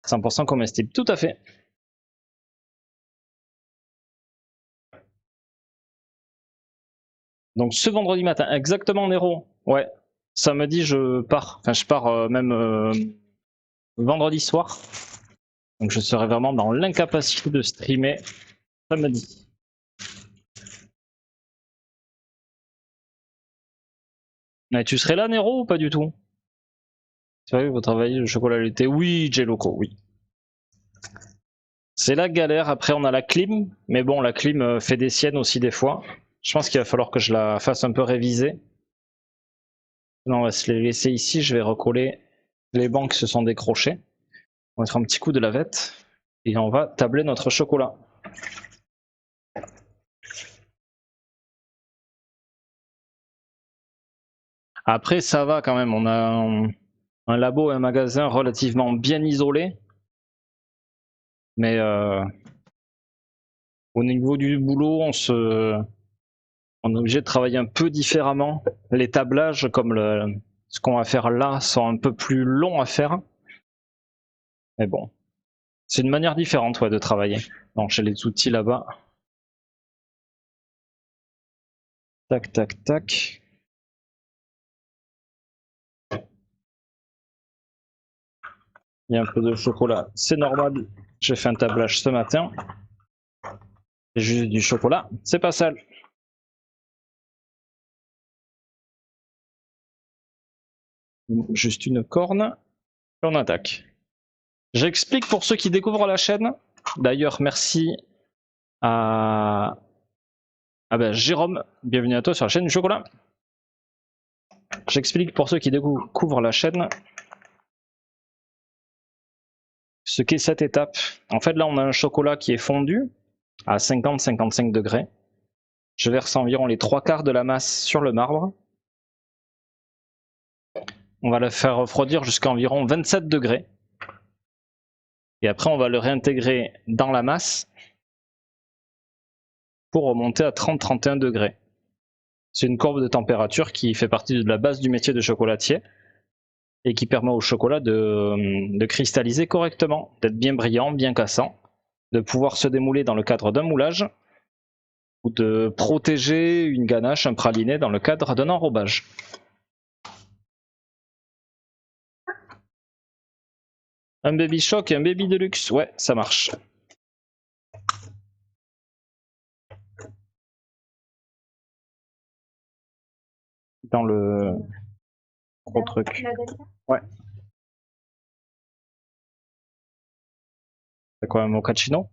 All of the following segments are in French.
100% comestible, tout à fait. Donc ce vendredi matin, exactement Nero. Ouais, samedi je pars. Enfin je pars même vendredi soir. Donc je serai vraiment dans l'incapacité de streamer samedi. Mais tu serais là Nero ou pas du tout? C'est vrai que vous travaillez le chocolat l'été? Oui, J-Loco, oui. C'est la galère, après on a la clim, mais bon la clim fait des siennes aussi des fois. Je pense qu'il va falloir que je la fasse un peu réviser. Non, on va se les laisser ici, je vais recoller les bancs qui se sont décrochés. On va mettre un petit coup de lavette et on va tabler notre chocolat. Après ça va quand même, on a un labo et un magasin relativement bien isolés. Mais au niveau du boulot, on est obligé de travailler un peu différemment. Les tablages, comme ce qu'on va faire là, sont un peu plus longs à faire. Mais bon, c'est une manière différente ouais, de travailler. Donc j'ai les outils là-bas. Tac, tac, tac. Il y a un peu de chocolat, c'est normal. J'ai fait un tablage ce matin. C'est juste du chocolat, c'est pas sale. Juste une corne, et on attaque. J'explique pour ceux qui découvrent la chaîne. D'ailleurs, merci à Jérôme, bienvenue à toi sur la chaîne du chocolat. J'explique pour ceux qui découvrent la chaîne ce qu'est cette étape. En fait, là, on a un chocolat qui est fondu à 50-55 degrés. Je verse environ les 3/4 de la masse sur le marbre. On va le faire refroidir jusqu'à environ 27 degrés. Et après, on va le réintégrer dans la masse pour remonter à 30-31 degrés. C'est une courbe de température qui fait partie de la base du métier de chocolatier et qui permet au chocolat de cristalliser correctement, d'être bien brillant, bien cassant, de pouvoir se démouler dans le cadre d'un moulage ou de protéger une ganache, un praliné dans le cadre d'un enrobage. Un baby shock et un baby deluxe, ouais, ça marche. Dans le gros truc. Ouais. C'est quoi un mochaccino?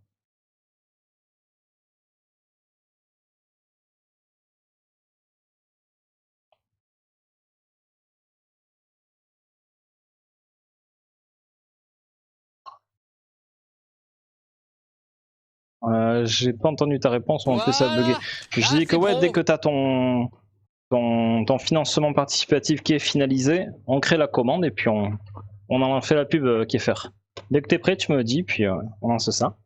J'ai pas entendu ta réponse, en plus ça a bugué. Je dis que ouais, dès que tu as ton financement participatif qui est finalisé, on crée la commande et puis on en fait la pub qui est faire. Dès que tu es prêt, tu me dis, puis on lance ça.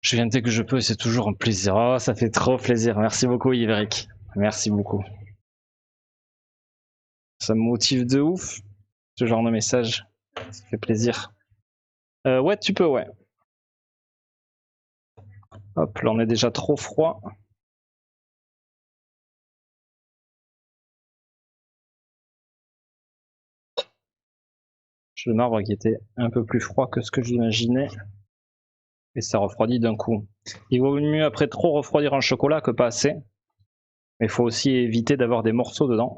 Je viens dès que je peux et c'est toujours un plaisir. Oh, ça fait trop plaisir. Merci beaucoup, Yveric. Merci beaucoup. Ça me motive de ouf, ce genre de message. Ça fait plaisir. Ouais, tu peux, ouais. Hop, là on est déjà trop froid. J'ai le marbre qui était un peu plus froid que ce que j'imaginais. Et ça refroidit d'un coup. Il vaut mieux après trop refroidir un chocolat que pas assez. Mais il faut aussi éviter d'avoir des morceaux dedans.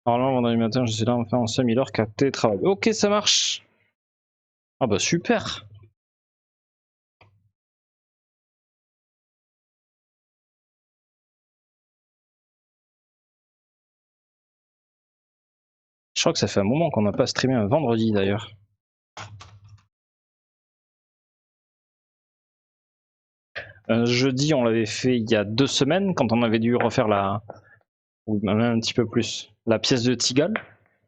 Normalement, vendredi matin, je suis là enfin en semi-heure qu'à télétravail. Ok, ça marche. Ah bah super. Je crois que ça fait un moment qu'on n'a pas streamé un vendredi d'ailleurs. Un jeudi, on l'avait fait il y a 2 semaines quand on avait dû refaire ou même un petit peu plus, la pièce de Tigal.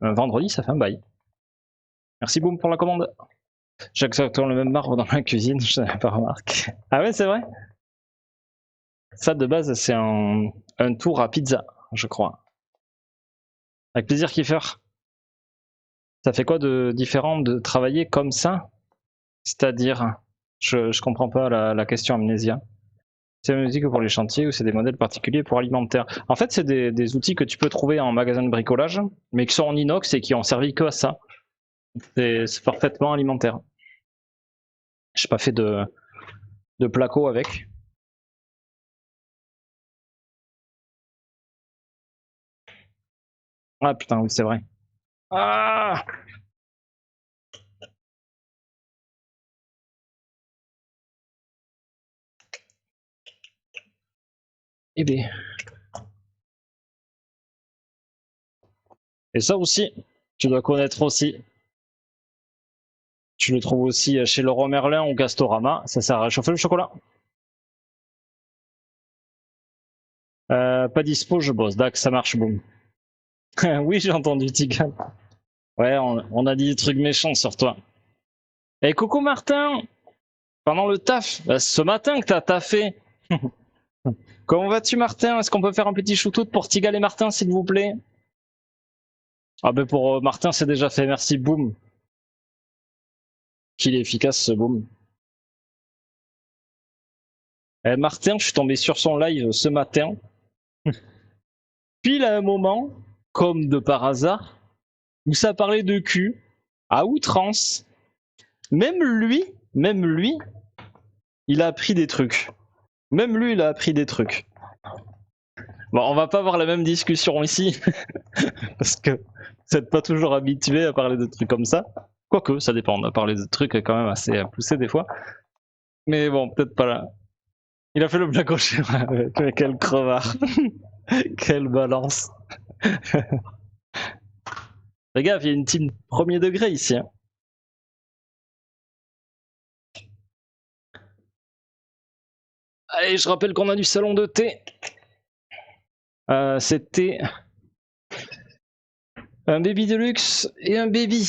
Un vendredi, ça fait un bail. Merci Boom pour la commande. J'ai exactement le même marbre dans la cuisine, je n'avais pas remarqué. Ah ouais, c'est vrai? Ça de base, c'est un tour à pizza, je crois. Avec plaisir, Kiefer. Ça fait quoi de différent de travailler comme ça? C'est-à-dire, je comprends pas la question Amnésia. C'est la même outil que pour les chantiers ou c'est des modèles particuliers pour alimentaire? En fait, c'est des outils que tu peux trouver en magasin de bricolage, mais qui sont en inox et qui ont servi que à ça. C'est parfaitement alimentaire. J'ai pas fait de placo avec. Ah putain, oui, c'est vrai. Ah! Eh bien. Et ça aussi, tu dois connaître aussi. Tu le trouves aussi chez Leroy Merlin ou Castorama. Ça sert à réchauffer le chocolat. Pas dispo, je bosse. Dac, ça marche, boum. Oui, j'ai entendu Tigan. Ouais, on a dit des trucs méchants sur toi. Eh, coucou Martin! Pendant le taf, ce matin que t'as taffé. Comment vas-tu Martin? Est-ce qu'on peut faire un petit shootout pour Tigal et Martin s'il vous plaît? Ah ben pour Martin c'est déjà fait, merci Boom. Qu'il est efficace ce Boom. Martin, je suis tombé sur son live ce matin. Puis à un moment, comme de par hasard, où ça parlait de cul, à outrance. Même lui, il a appris des trucs. Même lui, il a appris des trucs. Bon, on va pas avoir la même discussion ici, parce que vous n'êtes pas toujours habitué à parler de trucs comme ça. Quoique, ça dépend, on a parlé de trucs quand même assez poussés des fois. Mais bon, peut-être pas là. Il a fait le blague au chien, quel crevard. Quelle balance. Les gars, il y a une team premier degré ici. Hein. Allez, je rappelle qu'on a du salon de thé. C'était un baby de luxe et un baby.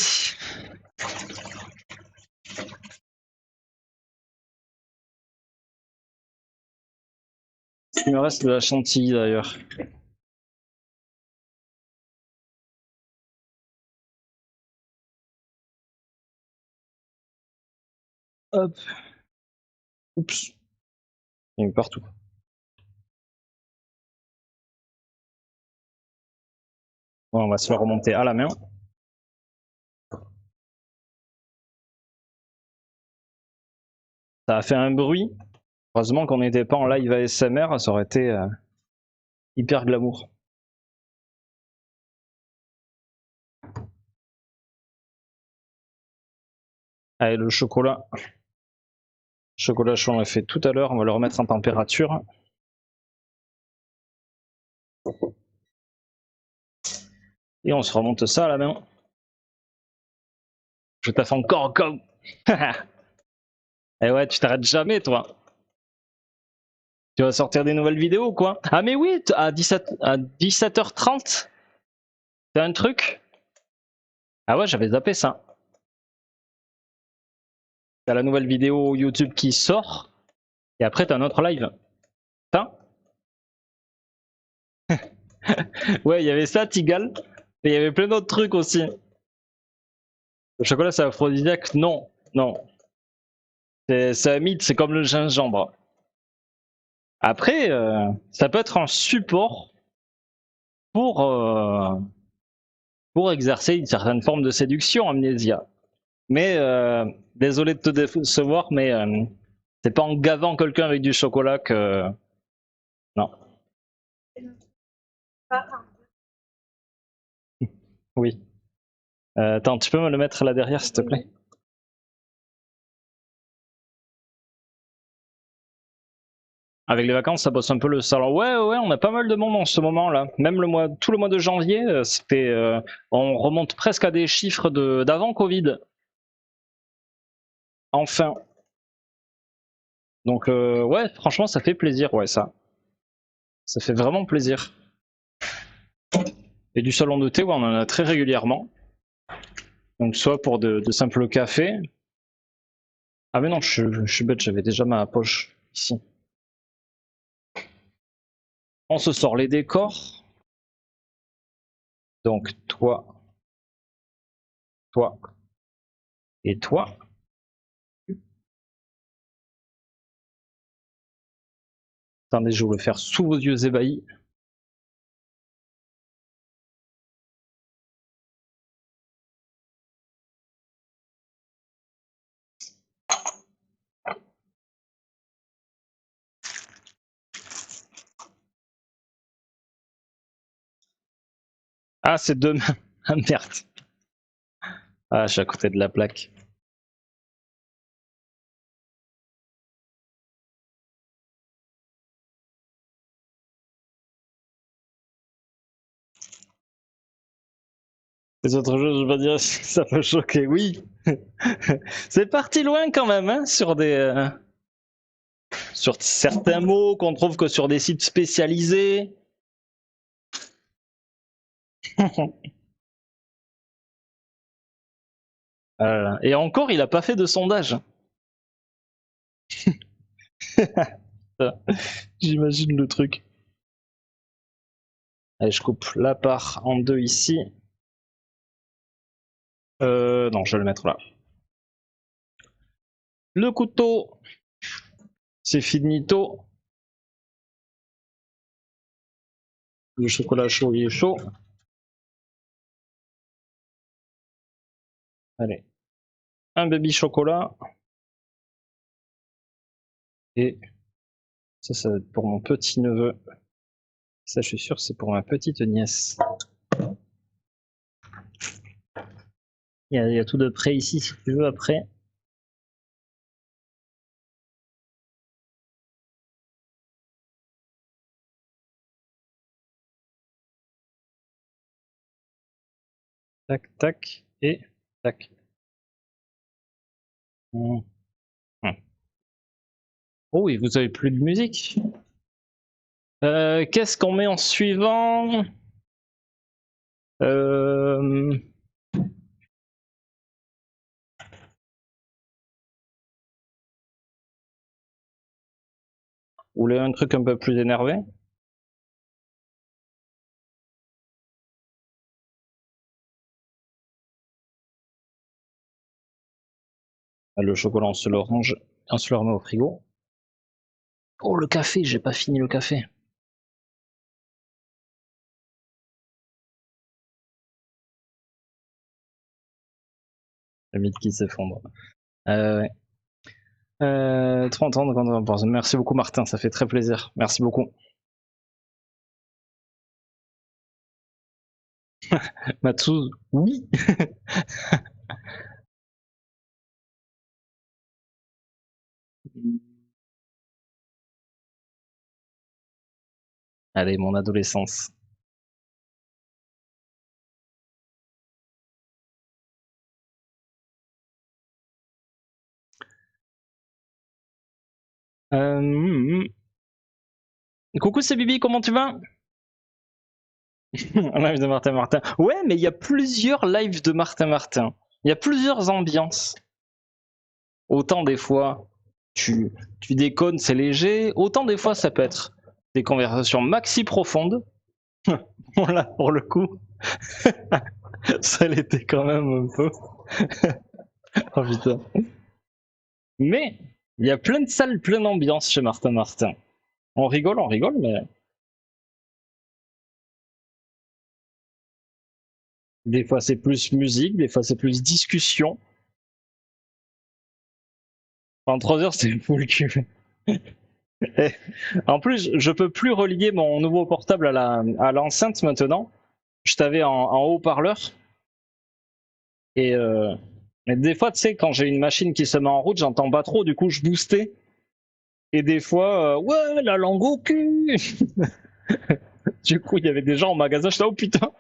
Il me reste de la chantilly d'ailleurs. Hop. Oups. Il y en a partout. Bon, on va se faire remonter à la main. Ça a fait un bruit. Heureusement qu'on n'était pas en live ASMR, ça aurait été hyper glamour. Allez, le chocolat. Chocolat chaud, on l'a fait tout à l'heure. On va le remettre en température. Et on se remonte ça à la main. Je taffe encore comme. Eh ouais, tu t'arrêtes jamais, toi. Tu vas sortir des nouvelles vidéos ou quoi? Ah, mais oui, à 17h30, t'as un truc? Ah ouais, j'avais zappé ça. T'as la nouvelle vidéo YouTube qui sort. Et après, t'as un autre live. Putain. Ouais, il y avait ça, Tigal. Et il y avait plein d'autres trucs aussi. Le chocolat, c'est aphrodisiaque? Non, non. C'est un mythe, c'est comme le gingembre. Après, ça peut être un support pour exercer une certaine forme de séduction, Amnésia. Mais désolé de te décevoir, mais c'est pas en gavant quelqu'un avec du chocolat que... Non. Oui. Attends, tu peux me le mettre là derrière, s'il te plaît? Avec les vacances, ça bosse un peu le salon. Ouais, ouais, on a pas mal de monde en ce moment-là. Même tout le mois de janvier, on remonte presque à des chiffres d'avant Covid. Enfin. Donc, ouais, franchement, ça fait plaisir, ouais, ça. Ça fait vraiment plaisir. Et du salon de thé, ouais, on en a très régulièrement. Donc soit pour de simples cafés. Ah mais non, je suis bête, j'avais déjà ma poche ici. On se sort les décors. Donc toi, toi et toi. Attendez, je vais vous le faire sous vos yeux ébahis. Ah, c'est demain. Ah merde. Ah, je suis à côté de la plaque. Les autres jeux, je veux dire, ça peut choquer, oui. C'est parti loin quand même, hein, sur certains mots qu'on trouve que sur des sites spécialisés. Voilà. Et encore, il a pas fait de sondage. J'imagine le truc. Allez, je coupe la part en deux ici. Non, je vais le mettre là. Le couteau, c'est finito. Le chocolat chaud, il est chaud. Allez, un baby chocolat. Et ça va être pour mon petit neveu. Ça, je suis sûr, c'est pour ma petite nièce. Il y a tout de près ici, si tu veux, après. Tac, tac, et tac. Mmh. Oh oui, vous avez plus de musique. Qu'est-ce qu'on met en suivant? Vous voulez un truc un peu plus énervé? Le chocolat, on se le range, on se le remet au frigo. Oh, le café, j'ai pas fini le café. Le mythe qui s'effondre. Ouais. 30 ans de quand. Merci beaucoup, Martin, ça fait très plaisir. Merci beaucoup. Matsu, oui. Allez, mon adolescence. Euh... Coucou, c'est Bibi, comment tu vas? Live de Martin Martin. Ouais, mais il y a plusieurs lives de Martin Martin. Il y a plusieurs ambiances. Autant des fois, tu, tu déconnes, c'est léger. Autant des fois, ça peut être des conversations maxi profondes. Là, pour le coup, ça l'était quand même un peu. Oh putain. Mais il y a plein de salles, plein d'ambiance chez Martin Martin. On rigole, mais des fois c'est plus musique, des fois c'est plus discussion. En 3 heures, c'est full cul. En plus, je peux plus relier mon nouveau portable à l'enceinte maintenant. Je t'avais en haut-parleur. Et mais des fois, tu sais, quand j'ai une machine qui se met en route, j'entends pas trop, du coup, je boostais. Et des fois, ouais, la langue au cul. Du coup, il y avait des gens en magasin, je suis là, oh putain,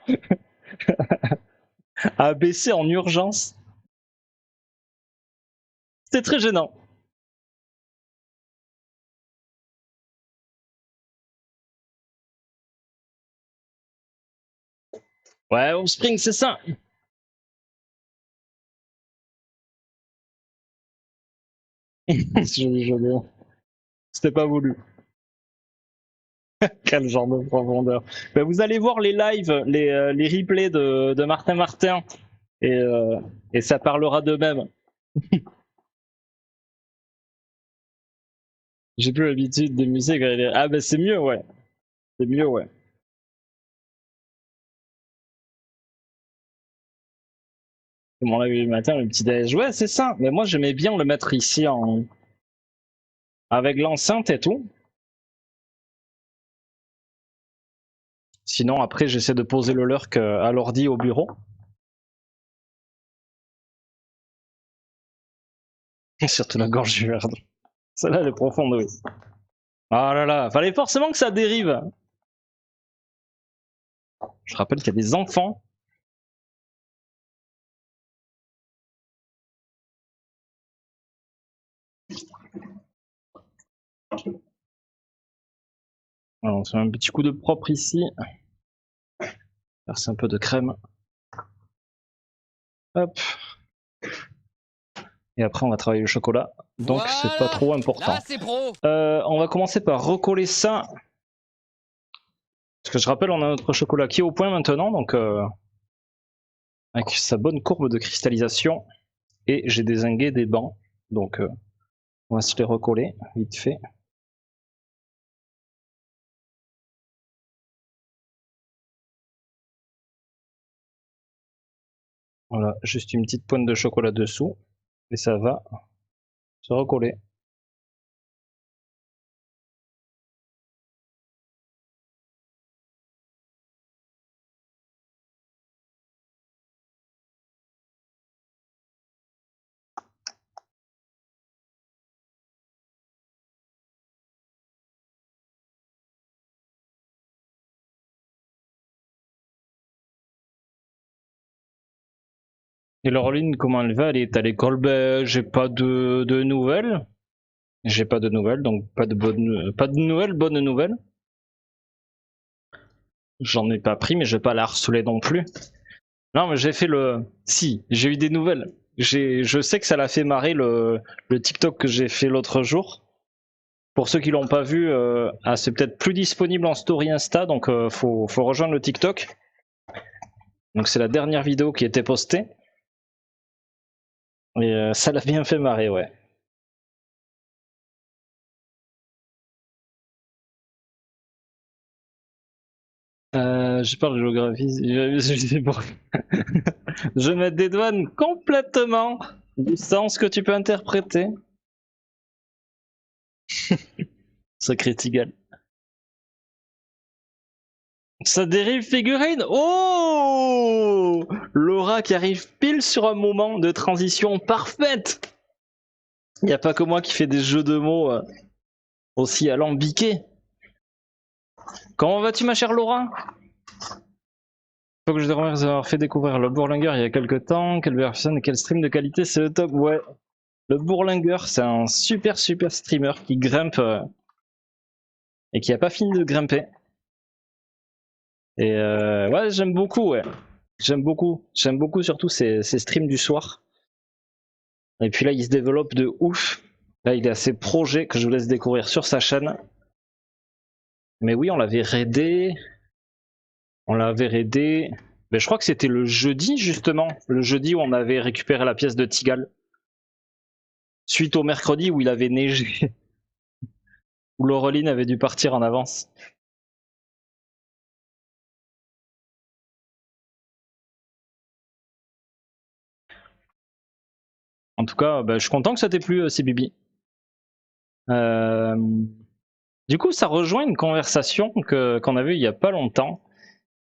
à baisser en urgence. C'était très gênant. Ouais, Offspring, c'est ça. C'était pas voulu. Quel genre de profondeur. Ben, vous allez voir les lives, les replays de Martin Martin et, euh, et ça parlera d'eux-mêmes. J'ai plus l'habitude des musiques. Ah ben c'est mieux, ouais. C'est mieux, ouais. Mon live du matin, le petit déj. Ouais, c'est ça. Mais moi, j'aimais bien le mettre ici avec l'enceinte et tout. Sinon, après, j'essaie de poser le lurk à l'ordi au bureau. Surtout la gorge du verre. Celle-là, elle est profonde, oui. Ah là là, fallait forcément que ça dérive. Je rappelle qu'il y a des enfants. Alors, on se met un petit coup de propre ici. Verser un peu de crème. Hop. Et après, on va travailler le chocolat. Donc, voilà, c'est pas trop important. Là, pro. On va commencer par recoller ça. Parce que je rappelle, on a notre chocolat qui est au point maintenant. Donc, avec sa bonne courbe de cristallisation. Et j'ai dézingué des bancs. Donc, on va se les recoller vite fait. Voilà, juste une petite pointe de chocolat dessous. Et ça va se recoller. Et Laureline, comment elle va? Elle est à l'école? Ben, j'ai pas de nouvelles. J'ai pas de nouvelles, donc pas de nouvelles, bonnes nouvelles. J'en ai pas pris, mais je vais pas la harceler non plus. Non, mais j'ai fait le. Si, j'ai eu des nouvelles. Je sais que ça l'a fait marrer le TikTok que j'ai fait l'autre jour. Pour ceux qui l'ont pas vu, c'est peut-être plus disponible en story Insta, donc faut rejoindre le TikTok. Donc c'est la dernière vidéo qui était postée. Et ça l'a bien fait marrer, ouais. Je parle de géographie. Je me dédouane complètement du sens que tu peux interpréter. Sacré Tigal. Ça dérive figurine. Oh, Laura qui arrive pile sur un moment de transition parfaite. Il n'y a pas que moi qui fais des jeux de mots aussi alambiqués. Comment vas-tu, ma chère Laura? Faut que je te remercie d'avoir fait découvrir le Bourlinger il y a quelques temps. Quelle personne et quel stream de qualité, c'est le top. Ouais, le Bourlinger, c'est un super streamer qui grimpe et qui a pas fini de grimper. Et ouais, j'aime beaucoup, ouais. J'aime beaucoup surtout ces streams du soir. Et puis là, il se développe de ouf. Là, il a ses projets que je vous laisse découvrir sur sa chaîne. Mais oui, on l'avait raidé. Mais je crois que c'était le jeudi, justement. Le jeudi où on avait récupéré la pièce de Tigal. Suite au mercredi où il avait neigé. Où Laureline avait dû partir en avance. En tout cas, bah, je suis content que ça t'ait plu, CBB. Du coup, ça rejoint une conversation qu'on avait il y a pas longtemps,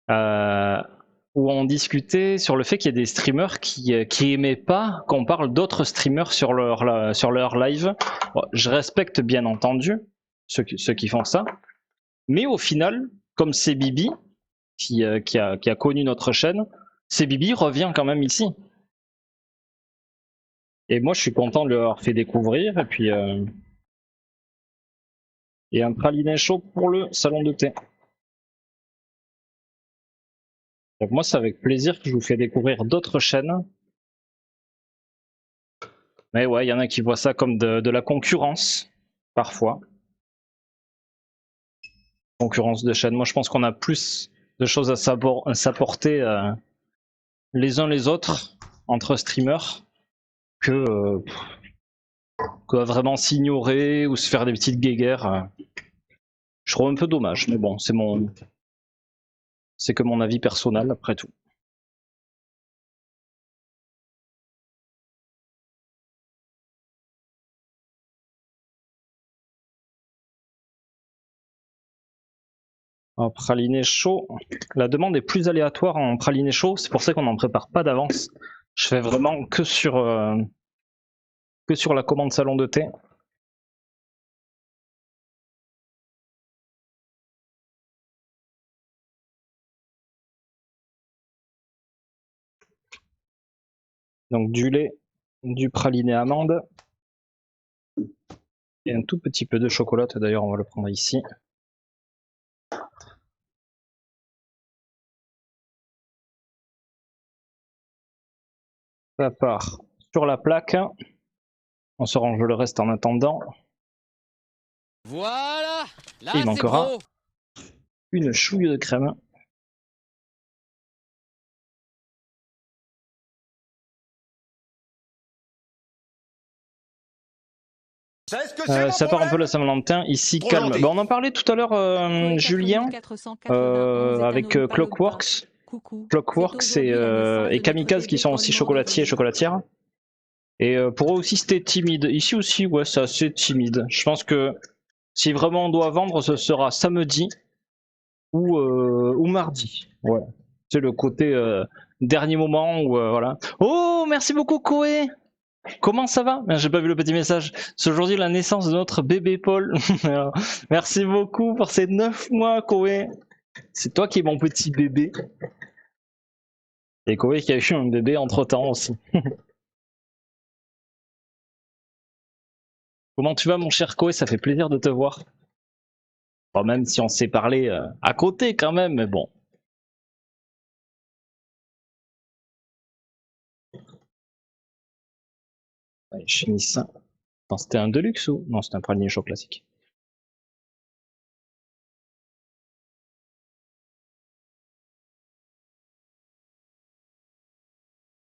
où on discutait sur le fait qu'il y a des streamers qui aimaient pas qu'on parle d'autres streamers sur leur live. Bon, je respecte bien entendu ceux qui font ça, mais au final, comme c'est Bibi qui a connu notre chaîne, c'est Bibi revient quand même ici. Et moi, je suis content de leur fait découvrir. Et puis, et un praliné chaud pour le salon de thé. Donc moi, c'est avec plaisir que je vous fais découvrir d'autres chaînes. Mais ouais, il y en a qui voient ça comme de la concurrence, parfois. Concurrence de chaîne. Moi, je pense qu'on a plus de choses à s'apporter les uns les autres, entre streamers, que à vraiment s'ignorer ou se faire des petites guéguerres. Je trouve un peu dommage, mais bon, c'est que mon avis personnel, après tout. Praliné chaud. La demande est plus aléatoire en praliné chaud, c'est pour ça qu'on n'en prépare pas d'avance. Je fais vraiment que sur la commande salon de thé. Donc du lait, du praliné amande et un tout petit peu de chocolat. D'ailleurs, on va le prendre ici. Ça part sur la plaque. On se range le reste en attendant. Voilà. Là, il manquera gros. Une chouille de crème. Ça part un peu la Saint-Valentin. Ici, calme. Bah, on en parlait tout à l'heure, Julien, avec Clockworks. Clockworks et Kamikaze qui sont aussi chocolatiers et chocolatières. Et pour eux aussi, c'était timide. Ici aussi, ouais, c'est assez timide. Je pense que si vraiment on doit vendre, ce sera samedi ou mardi. Ouais. C'est le côté dernier moment où voilà. Oh, merci beaucoup, Koé! Comment ça va? J'ai pas vu le petit message. C'est aujourd'hui la naissance de notre bébé Paul. Merci beaucoup pour ces 9 mois, Koé. C'est toi qui es mon petit bébé. Et Koé qui a eu un bébé entre temps aussi. Comment tu vas, mon cher Koé? Ça fait plaisir de te voir. Bon, même si on s'est parlé à côté quand même, mais bon. Ouais, chimiste. C'était un Deluxe ou? Non, c'était un praliné chaud classique.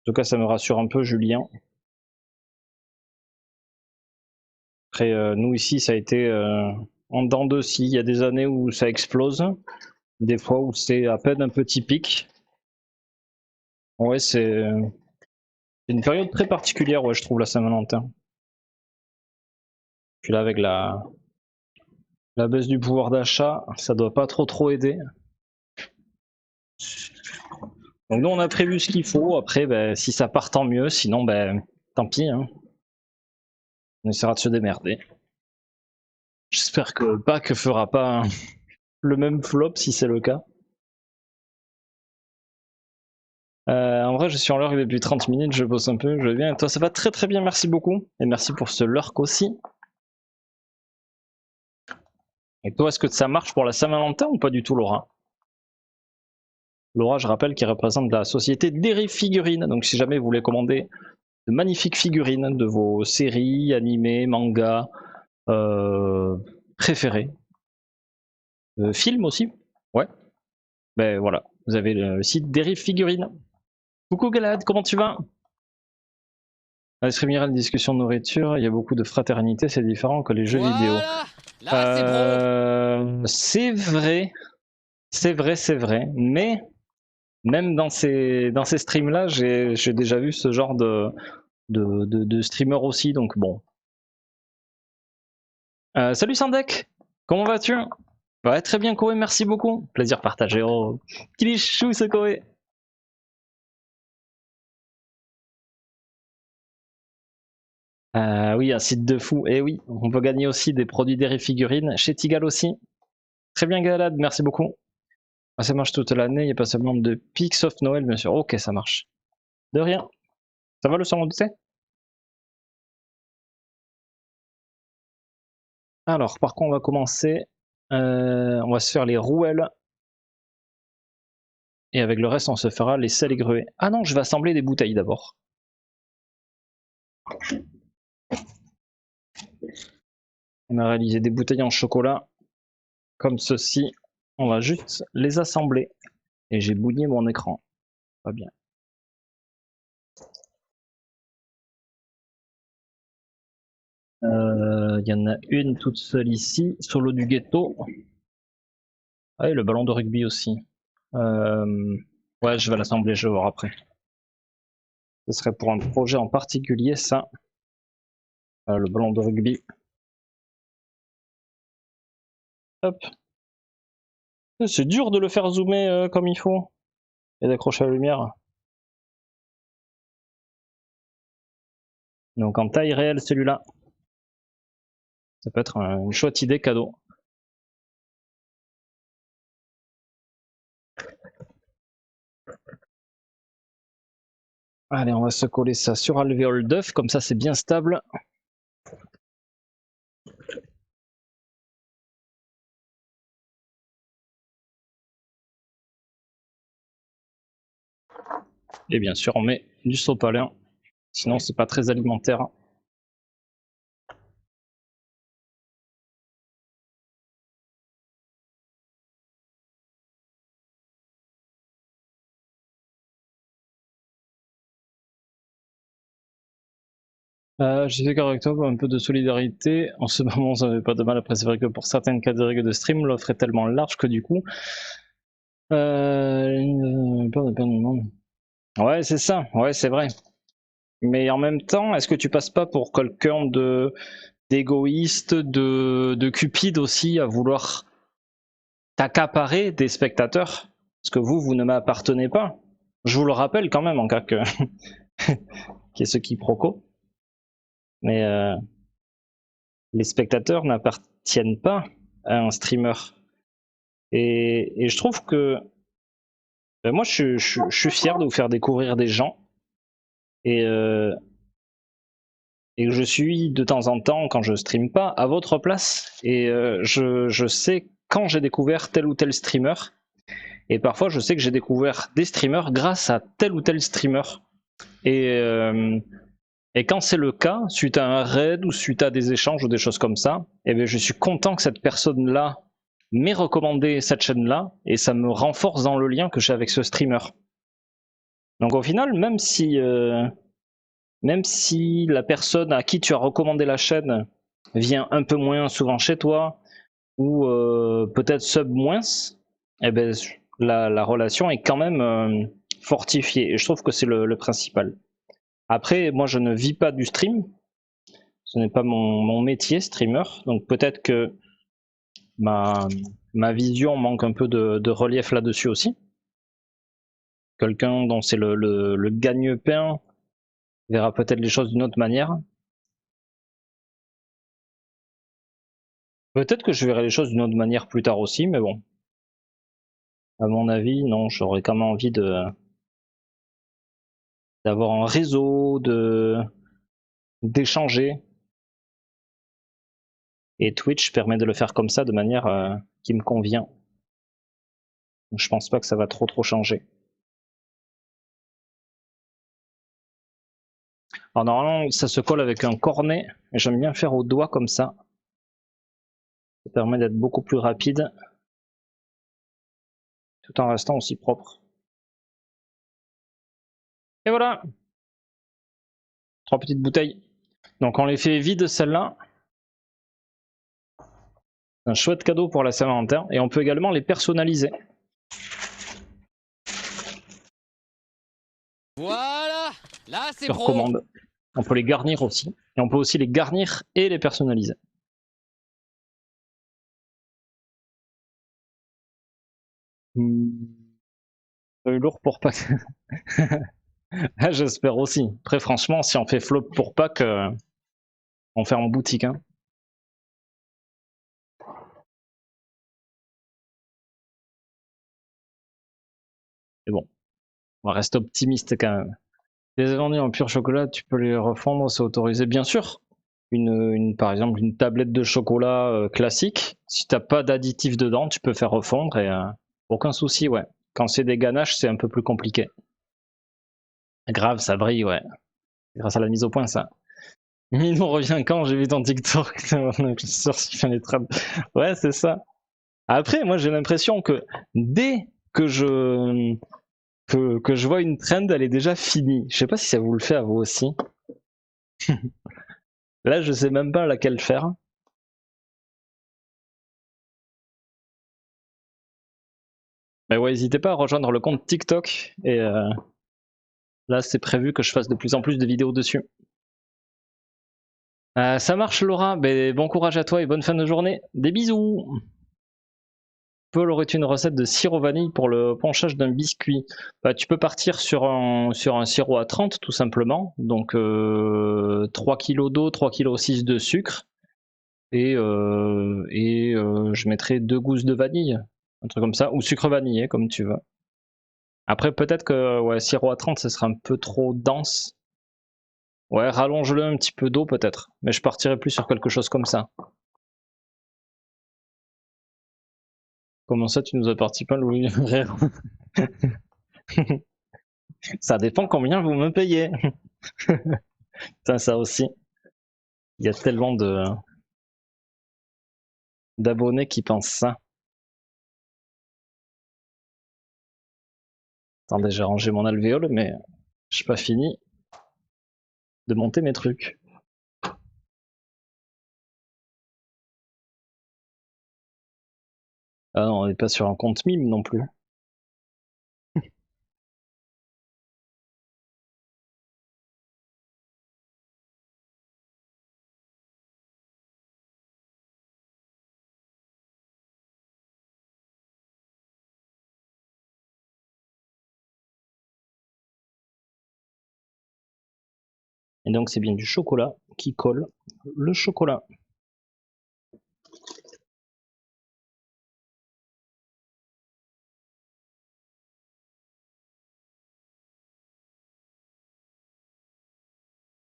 En tout cas, ça me rassure un peu, Julien. Après, nous ici, ça a été en dents de scie. Il y a des années où ça explose, des fois où c'est à peine un petit pic. Ouais, c'est une période très particulière, ouais, je trouve, la Saint-Valentin. Puis là, avec la baisse du pouvoir d'achat, ça doit pas trop aider. Donc nous, on a prévu ce qu'il faut. Après, ben, si ça part, tant mieux. Sinon, ben, tant pis. Hein. On essaiera de se démerder. J'espère que Pâques fera pas le même flop si c'est le cas. En vrai, je suis en lurk depuis 30 minutes, je bosse un peu, je vais bien. Et toi, ça va très très bien, merci beaucoup. Et merci pour ce lurk aussi. Et toi, est-ce que ça marche pour la Saint-Valentin ou pas du tout, Laura? Laura, je rappelle, qui représente la société Dérive Figurines. Donc, si jamais vous voulez commander de magnifiques figurines de vos séries, animés, mangas préférés, films aussi, ouais. Ben voilà, vous avez le site Dérive Figurines. Coucou Galad, comment tu vas? À la discussion de nourriture, il y a beaucoup de fraternité, c'est différent que les jeux vidéo. C'est vrai, c'est vrai, mais même dans ces streams-là, j'ai déjà vu ce genre de streamer aussi, donc bon. Salut Sandek, comment vas-tu? Ouais, très bien Koé, merci beaucoup. Plaisir partagé. Oh, qu'il est chou ce Koé. Oui, un site de fou. Et oui, on peut gagner aussi des produits Dérive Figurines chez Tigal aussi. Très bien Galad, merci beaucoup. Ça marche toute l'année, il n'y a pas seulement de pics sauf Noël, bien sûr. Ok, ça marche. De rien. Ça va le salon de thé? Alors, par contre, on va commencer. On va se faire les rouelles. Et avec le reste, on se fera les sels et gruets. Ah non, je vais assembler des bouteilles d'abord. On a réalisé des bouteilles en chocolat comme ceci. On va juste les assembler. Et j'ai bougné mon écran. Pas bien. Il y en a une toute seule ici, sur l'eau du ghetto. Ah et le ballon de rugby aussi. Ouais, je vais l'assembler, je vais voir après. Ce serait pour un projet en particulier, ça. Le ballon de rugby. Hop. C'est dur de le faire zoomer comme il faut. Et d'accrocher la lumière. Donc en taille réelle, celui-là. Ça peut être une chouette idée cadeau. Allez, on va se coller ça sur alvéole d'œuf, comme ça c'est bien stable. Et bien sûr, on met du sopalin, sinon c'est pas très alimentaire. Je suis d'accord avec toi, un peu de solidarité. En ce moment, ça fait pas de mal. Après, c'est vrai que pour certaines catégories de stream, l'offre est tellement large que du coup. Ouais, c'est ça. Ouais, c'est vrai. Mais en même temps, est-ce que tu passes pas pour quelqu'un d'égoïste, de cupide aussi, à vouloir t'accaparer des spectateurs? Parce que vous ne m'appartenez pas. Je vous le rappelle quand même, en cas que qu'il y ait ce quiproquo. Mais les spectateurs n'appartiennent pas à un streamer. Et je trouve que moi, je suis fier de vous faire découvrir des gens. Et je suis de temps en temps, quand je stream pas, à votre place. Et je sais quand j'ai découvert tel ou tel streamer. Et parfois, je sais que j'ai découvert des streamers grâce à tel ou tel streamer. Et quand c'est le cas, suite à un raid ou suite à des échanges ou des choses comme ça, eh bien, je suis content que cette personne-là m'ait recommandé cette chaîne-là et ça me renforce dans le lien que j'ai avec ce streamer. Donc au final, même si la personne à qui tu as recommandé la chaîne vient un peu moins souvent chez toi ou peut-être sub moins, eh ben, la relation est quand même fortifiée et je trouve que c'est le principal. Après, moi je ne vis pas du stream, ce n'est pas mon métier streamer, donc peut-être que ma vision manque un peu de relief là-dessus aussi. Quelqu'un dont c'est le gagne-pain verra peut-être les choses d'une autre manière. Peut-être que je verrai les choses d'une autre manière plus tard aussi, mais bon. À mon avis, non, j'aurais quand même envie d'avoir un réseau, d'échanger. Et Twitch permet de le faire comme ça de manière qui me convient. Donc, je pense pas que ça va trop changer. Alors normalement, ça se colle avec un cornet, mais j'aime bien faire au doigt comme ça. Ça permet d'être beaucoup plus rapide, tout en restant aussi propre. Et voilà! 3 petites bouteilles. Donc on les fait vides celles-là. Un chouette cadeau pour la Saint-Valentin. Et on peut également les personnaliser. Voilà! Là c'est Sur pro! commande. On peut les garnir aussi. Et on peut aussi les garnir et les personnaliser. Lourd pour Pâques. J'espère aussi. Après, franchement, si on fait flop pour Pâques, on fait en boutique. Hein. Mais bon, on reste optimiste quand même. Les vendus en pur chocolat, tu peux les refondre, c'est autorisé. Bien sûr. Par exemple, une tablette de chocolat classique. Si t'as pas d'additif dedans, tu peux faire refondre et aucun souci, ouais. Quand c'est des ganaches, c'est un peu plus compliqué. Grave, ça brille, ouais. Grâce à la mise au point, ça. Minon revient quand? J'ai vu ton TikTok. Je suis sûr qu'il fait les trades. Ouais, c'est ça. Après, moi, j'ai l'impression que dès que je vois une trend, elle est déjà finie. Je sais pas si ça vous le fait à vous aussi. Là, je sais même pas laquelle faire. Mais ouais, n'hésitez pas à rejoindre le compte TikTok. Et là, c'est prévu que je fasse de plus en plus de vidéos dessus. Ça marche, Laura. Ben, bon courage à toi et bonne fin de journée. Des bisous. Paul aurait une recette de sirop vanille pour le ponchage d'un biscuit. Bah, tu peux partir sur un sirop à 30 tout simplement. Donc 3 kg d'eau, 3,6 kg de sucre. Et je mettrai 2 gousses de vanille. Un truc comme ça. Ou sucre vanillé, comme tu veux. Après, peut-être que ouais, sirop à 30, ce sera un peu trop dense. Ouais, rallonge-le un petit peu d'eau peut-être. Mais je partirai plus sur quelque chose comme ça. Comment ça, tu nous as parti pas, Louis? Ça dépend combien vous me payez. Putain, ça aussi. Il y a tellement d'abonnés qui pensent ça. Attendez, j'ai rangé mon alvéole, mais j'ai pas fini de monter mes trucs. Ah non, on n'est pas sur un compte mime non plus. Et donc c'est bien du chocolat qui colle le chocolat.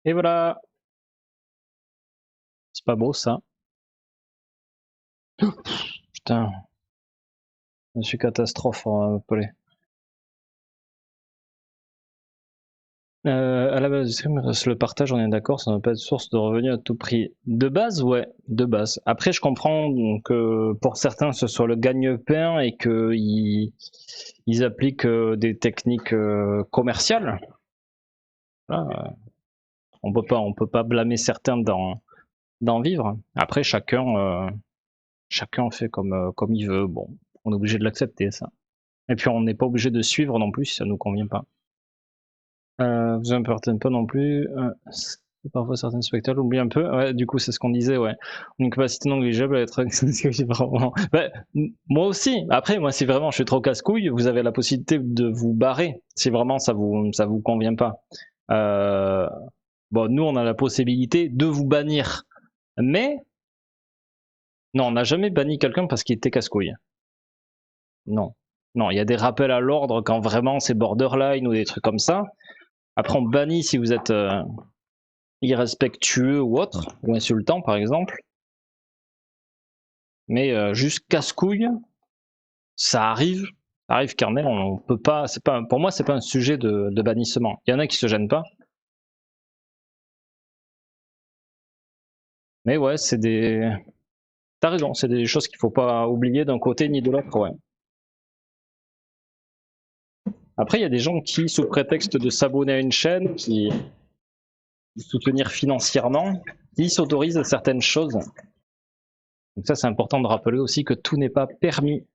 Et voilà. C'est pas beau ça. Putain. Je suis catastrophe, Pelé. À la base du stream, le partage, on est d'accord, ça ne doit pas être source de revenus à tout prix. De base, ouais, de base. Après, je comprends que pour certains, ce soit le gagne-pain et qu'ils appliquent des techniques commerciales. Voilà, on peut pas blâmer certains d'en vivre. Après, chacun fait comme il veut. Bon, on est obligé de l'accepter, ça. Et puis, on n'est pas obligé de suivre non plus si ça nous convient pas. Vous n'importez pas non plus. Parfois certains spectacles oublient un peu. Ouais, du coup, c'est ce qu'on disait, ouais. Une capacité non négligeable à être vraiment. Bah, moi aussi. Après, moi, si vraiment je suis trop casse-couille, vous avez la possibilité de vous barrer si vraiment ça vous convient pas. Bon, nous, on a la possibilité de vous bannir. Mais non, on n'a jamais banni quelqu'un parce qu'il était casse-couille. Non. Non, il y a des rappels à l'ordre quand vraiment c'est borderline ou des trucs comme ça. Après, on bannit si vous êtes irrespectueux ou autre, ou insultant par exemple. Mais juste casse-couille, ça arrive Carnel, on peut pas, c'est pas, pour moi c'est pas un sujet de bannissement. Il y en a qui se gênent pas. Mais ouais, c'est des. T'as raison, c'est des choses qu'il faut pas oublier d'un côté ni de l'autre, ouais. Après, il y a des gens qui, sous prétexte de s'abonner à une chaîne, qui soutenir financièrement, qui s'autorisent certaines choses. Donc ça, c'est important de rappeler aussi que tout n'est pas permis.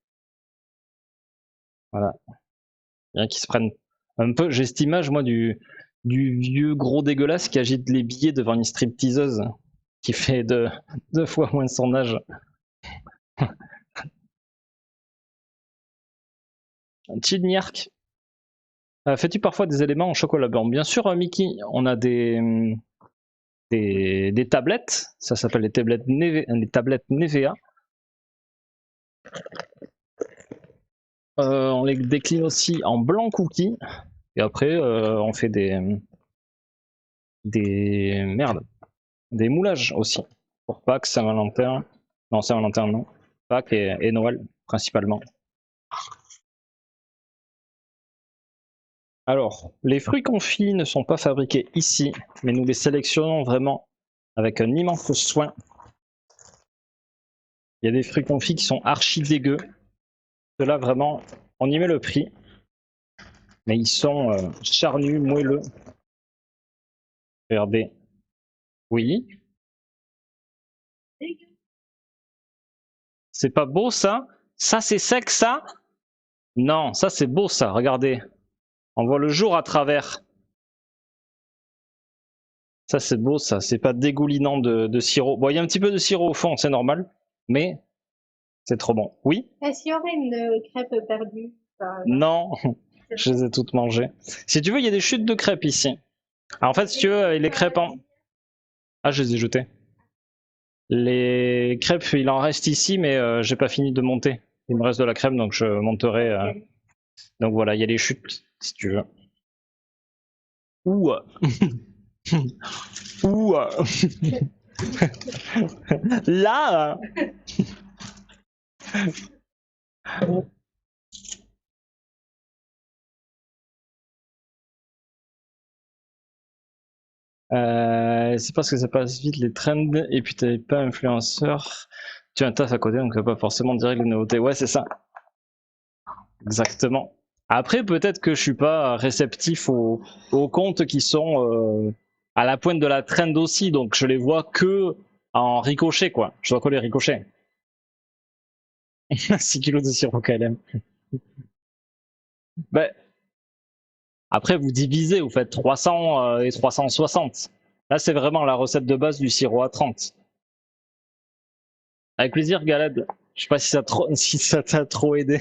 Voilà. Il y en a qui se prennent un peu. J'ai cette image, moi, du vieux gros dégueulasse qui agite les billets devant une stripteaseuse qui fait deux fois moins son âge. Chidniark. Fais-tu parfois des éléments en chocolat blanc? Bien sûr, Mickey, on a des tablettes, ça s'appelle les tablettes Nevea. On les décline aussi en blanc cookie. Et après, on fait des moulages aussi. Pour Pâques, Saint-Valentin. Non, Saint-Valentin, non. Pâques et Noël, principalement. Alors, les fruits confits ne sont pas fabriqués ici, mais nous les sélectionnons vraiment avec un immense soin. Il y a des fruits confits qui sont archi dégueux. Ceux-là, vraiment, on y met le prix. Mais ils sont charnus, moelleux. Regardez. Oui. C'est pas beau ça? Ça c'est sec ça? Non, ça c'est beau ça, regardez. On voit le jour à travers. Ça c'est beau ça, c'est pas dégoulinant de sirop. Bon, il y a un petit peu de sirop au fond, c'est normal. Mais c'est trop bon. Oui? Est-ce qu'il y aurait une crêpe perdue? Non, je les ai toutes mangées. Si tu veux, il y a des chutes de crêpes ici. Alors, en fait, si tu veux, les crêpes en... Ah, je les ai jetées. Les crêpes, il en reste ici, mais j'ai pas fini de monter. Il me reste de la crème, donc je monterai. Donc voilà, il y a les chutes, si tu veux. Ouh. Ouh. Là. C'est parce que ça passe vite les trends et puis t'es pas influenceur, tu as un taf à côté donc t'as pas forcément direct les nouveautés. Ouais, c'est ça. Exactement. Après, peut-être que je suis pas réceptif aux comptes qui sont à la pointe de la trend aussi, donc je les vois que en ricochet, quoi. Je vois que les ricochets. 6 kilos de sirop KLM. Ben, après, vous divisez, vous faites 300 et 360. Là, c'est vraiment la recette de base du sirop à 30. Avec plaisir, Galad. Je sais pas si ça t'a trop aidé.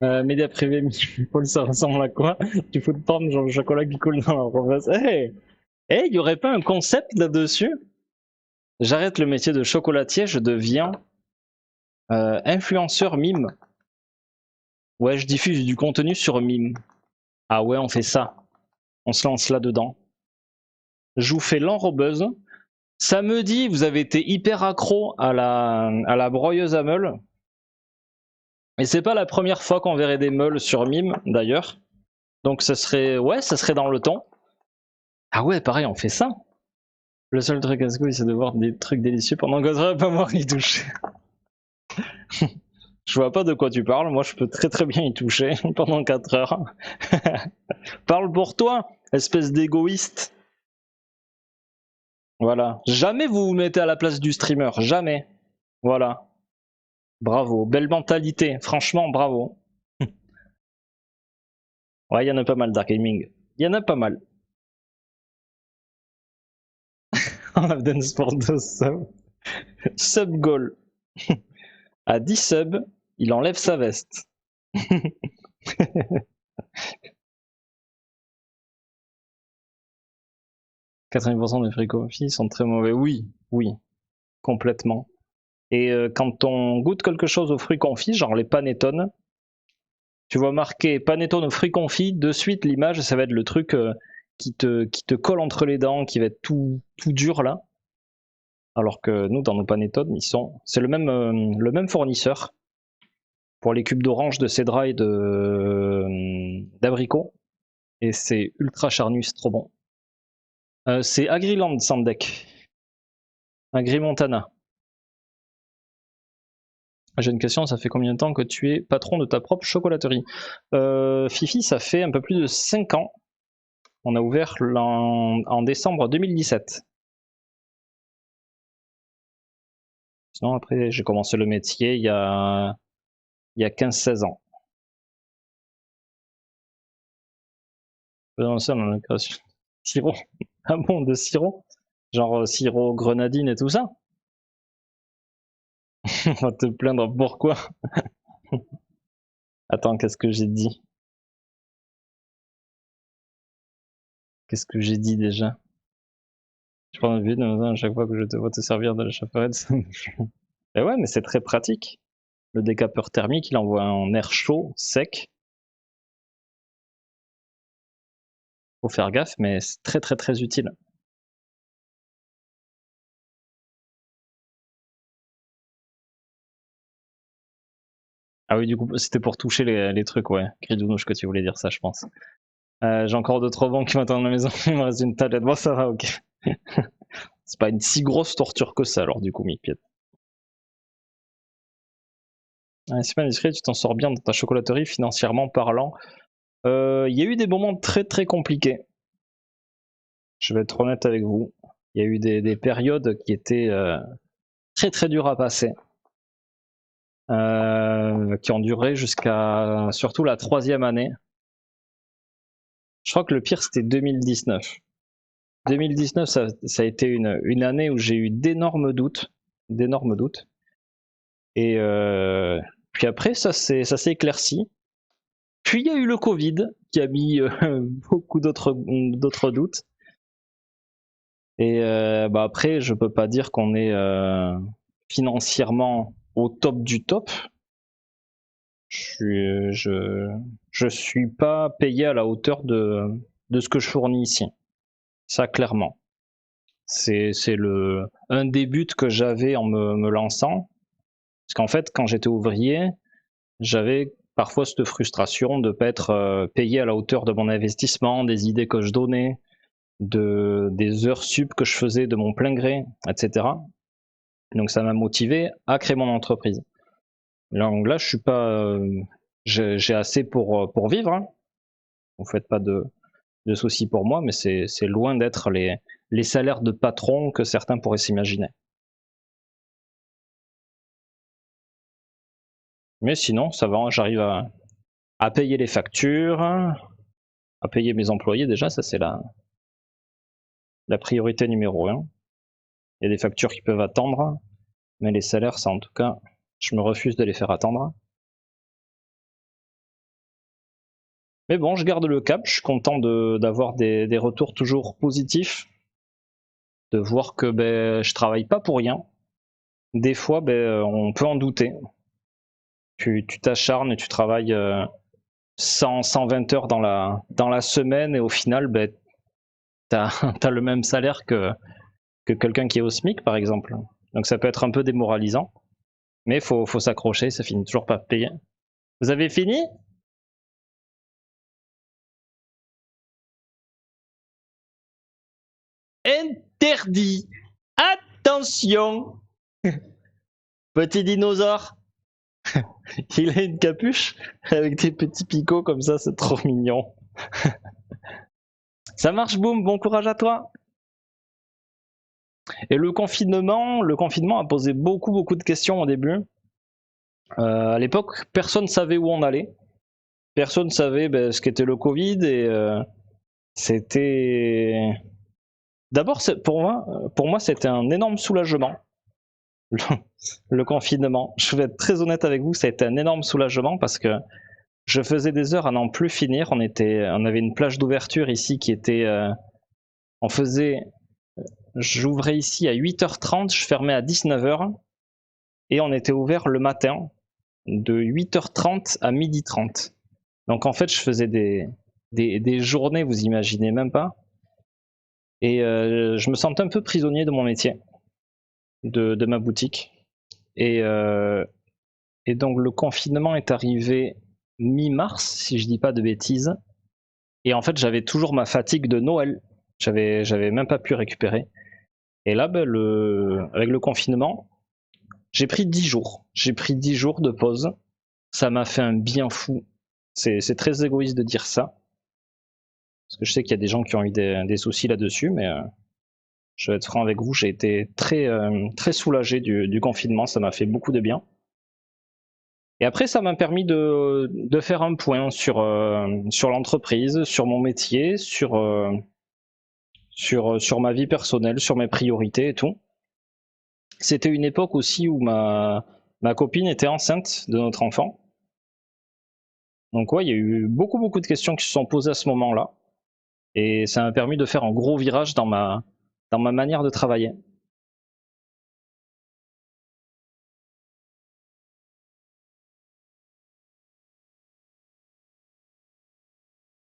Média privé, Paul, ça ressemble à quoi? Du food porn, genre le chocolat qui coule dans la province. Hey, hey, il y aurait pas un concept là-dessus? J'arrête le métier de chocolatier, je deviens influenceur mime. Ouais, je diffuse du contenu sur mime. Ah ouais, on fait ça. On se lance là-dedans. Je vous fais l'enrobeuse. Samedi, vous avez été hyper accro à la broyeuse à meules. Et c'est pas la première fois qu'on verrait des meules sur mime, d'ailleurs. Donc ça serait, ouais, ça serait dans le temps. Ah ouais, pareil, on fait ça. Le seul truc à ce coup, c'est de voir des trucs délicieux pendant qu'on serait pas mort y toucher. Je vois pas de quoi tu parles, moi je peux très très bien y toucher pendant 4 heures. Parle pour toi, espèce d'égoïste. Voilà. Jamais vous vous mettez à la place du streamer, jamais. Voilà. Bravo, belle mentalité, franchement bravo. Ouais, il y en a pas mal Dark Gaming. Il y en a pas mal. On a dance pour 2 subs. Sub goal. À 10 subs, il enlève sa veste. 80% des fruits confits sont très mauvais. Oui, oui, complètement. Et quand on goûte quelque chose aux fruits confits, genre les panettone, tu vois marqué panettone aux fruits confits, de suite l'image, ça va être le truc qui te colle entre les dents, qui va être tout dur là. Alors que nous, dans nos panettone, c'est le même fournisseur pour les cubes d'orange, de cédra et d'abricot. Et c'est ultra charnu, c'est trop bon. C'est Agriland Sandek. Agri-Montana. J'ai une question, ça fait combien de temps que tu es patron de ta propre chocolaterie? Fifi, ça fait un peu plus de 5 ans. On a ouvert en décembre 2017. Sinon, après, j'ai commencé le métier il y a 15-16 ans. On a la création. Sirop. Ah bon, de sirop? Genre sirop grenadine et tout ça? On va te plaindre, pourquoi? Attends, qu'est-ce que j'ai dit? Qu'est-ce que j'ai dit déjà? Je prends une vue à chaque fois que je te vois te servir de la chaperonne. Et ouais, mais c'est très pratique. Le décapeur thermique, il envoie un air chaud, sec. Faut faire gaffe, mais c'est très très très utile. Ah oui, du coup, c'était pour toucher les trucs, ouais. Gridounoche que tu voulais dire ça, je pense. J'ai encore 2-3 bancs qui m'attendent à la maison, il me reste une tablette. Bon, ça va, ok. C'est pas une si grosse torture que ça alors du coup, Mipiet. C'est pas indiscret, tu t'en sors bien dans ta chocolaterie financièrement parlant. Il y a eu des moments très très compliqués. Je vais être honnête avec vous. Il y a eu des périodes qui étaient très très dures à passer. Qui ont duré jusqu'à surtout la 3e année. Je crois que le pire c'était 2019. 2019 ça a été une année où j'ai eu d'énormes doutes. Et puis après ça s'est éclairci. Puis il y a eu le Covid qui a mis beaucoup d'autres doutes. Et après je peux pas dire qu'on est financièrement au top du top. Je suis pas payé à la hauteur de ce que je fournis ici. Ça clairement. C'est un des buts que j'avais en me lançant. Parce qu'en fait, quand j'étais ouvrier, j'avais parfois cette frustration de ne pas être payé à la hauteur de mon investissement, des idées que je donnais, des heures sup que je faisais de mon plein gré, etc. Donc ça m'a motivé à créer mon entreprise. Donc là, je suis pas, j'ai assez pour vivre. Hein. Vous faites pas de soucis pour moi, mais c'est loin d'être les salaires de patron que certains pourraient s'imaginer. Mais sinon, ça va, j'arrive à payer les factures, à payer mes employés déjà, ça c'est la priorité numéro 1. Il y a des factures qui peuvent attendre, mais les salaires, ça en tout cas, je me refuse de les faire attendre. Mais bon, je garde le cap, je suis content d'avoir des retours toujours positifs, de voir que je travaille pas pour rien. Des fois, on peut en douter. Tu t'acharnes et tu travailles 120 heures dans la semaine et au final, t'as le même salaire que quelqu'un qui est au SMIC, par exemple. Donc ça peut être un peu démoralisant, mais faut s'accrocher, ça finit toujours pas payer. Vous avez fini ? Interdit. Attention. Petit dinosaure. Il a une capuche avec des petits picots comme ça, c'est trop mignon. Ça marche, boum, bon courage à toi. Et le confinement a posé beaucoup de questions au début. À l'époque, personne ne savait où on allait. Personne ne savait ce qu'était le Covid et c'était... D'abord, pour moi, c'était un énorme soulagement. Le confinement. Je vais être très honnête avec vous, ça a été un énorme soulagement parce que je faisais des heures à n'en plus finir. On avait une plage d'ouverture ici qui était... J'ouvrais ici à 8h30, je fermais à 19h et on était ouvert le matin de 8h30 à 12h30. Donc en fait, je faisais des journées, vous imaginez même pas. Et je me sentais un peu prisonnier de mon métier, de ma boutique. Et donc le confinement est arrivé mi-mars, si je dis pas de bêtises. Et en fait, j'avais toujours ma fatigue de Noël. J'avais même pas pu récupérer. Et là, avec le confinement, j'ai pris 10 jours. J'ai pris 10 jours de pause. Ça m'a fait un bien fou. C'est très égoïste de dire ça. Parce que je sais qu'il y a des gens qui ont eu des soucis là-dessus, mais je vais être franc avec vous, j'ai été très soulagé du confinement, ça m'a fait beaucoup de bien. Et après, ça m'a permis de faire un point sur l'entreprise, sur mon métier, sur ma vie personnelle, sur mes priorités et tout. C'était une époque aussi où ma copine était enceinte de notre enfant. Donc ouais, il y a eu beaucoup de questions qui se sont posées à ce moment-là. Et ça m'a permis de faire un gros virage dans ma manière de travailler.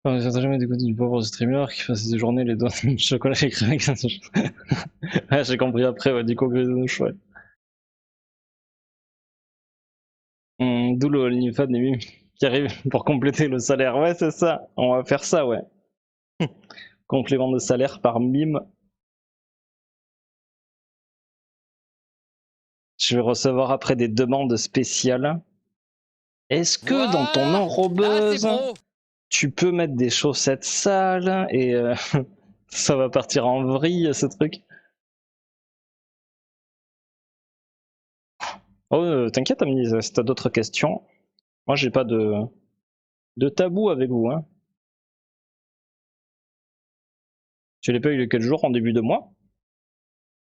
J'ai jamais d'écouter du pauvre streamer qui fasse des journées les doigts de chocolat écrit avec ça. Ouais, j'ai compris après, ouais, du congrès de nouche, ouais. D'où le OnlyFans des mimes qui arrive pour compléter le salaire. Ouais, c'est ça. On va faire ça, ouais. Complément de salaire par mime. Je vais recevoir après des demandes spéciales. Est-ce que dans ton Voilà. Là, enrobeuse, c'est pro. tu peux mettre des chaussettes sales et ça va partir en vrille ce truc? Oh, t'inquiète, Amélie, si t'as d'autres questions. Moi, j'ai pas de tabou avec vous. Hein. Tu l'as pas eu le quel jour en début de mois?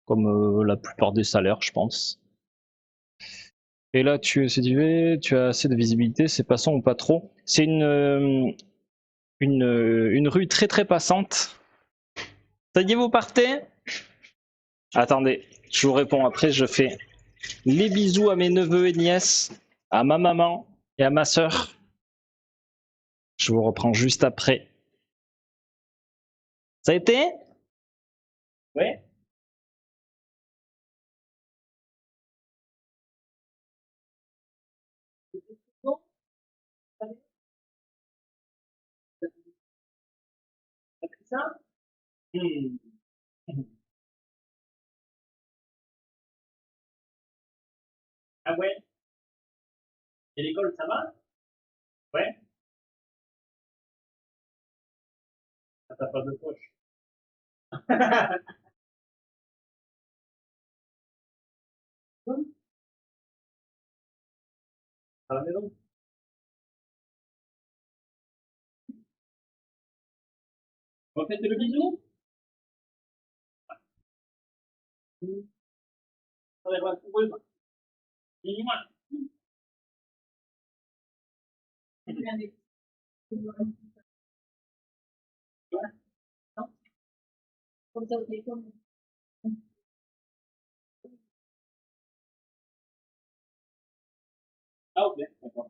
Comme la plupart des salaires, je pense. Et là, si tu as assez de visibilité, c'est passant ou pas trop? C'est une rue très très passante. Ça y est, vous partez? Attendez, je vous réponds après, je fais les bisous à mes neveux et nièces, à ma maman et à ma sœur. Je vous reprends juste après. Ça a été? Oui. T'as pris ça? Ah ouais? Et l'école, ça va? Ouais? Ah, t'as pas de poche. À la maison? On fait le bisou? Ah ok, d'accord.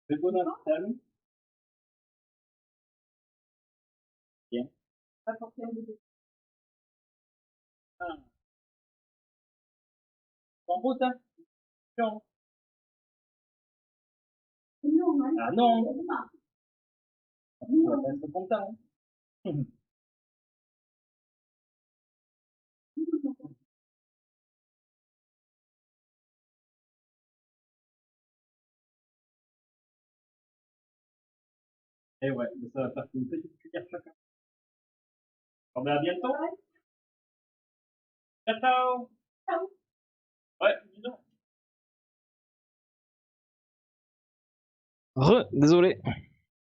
C'est bon, salut. Bien. Ah, en route, hein? Non. Ah non. On va être content. Hein. Et ouais, mais ça va faire une petite cuillère chacun. Bon ben à bientôt. Ciao, ciao. Ciao. Ouais, bisous. Désolé.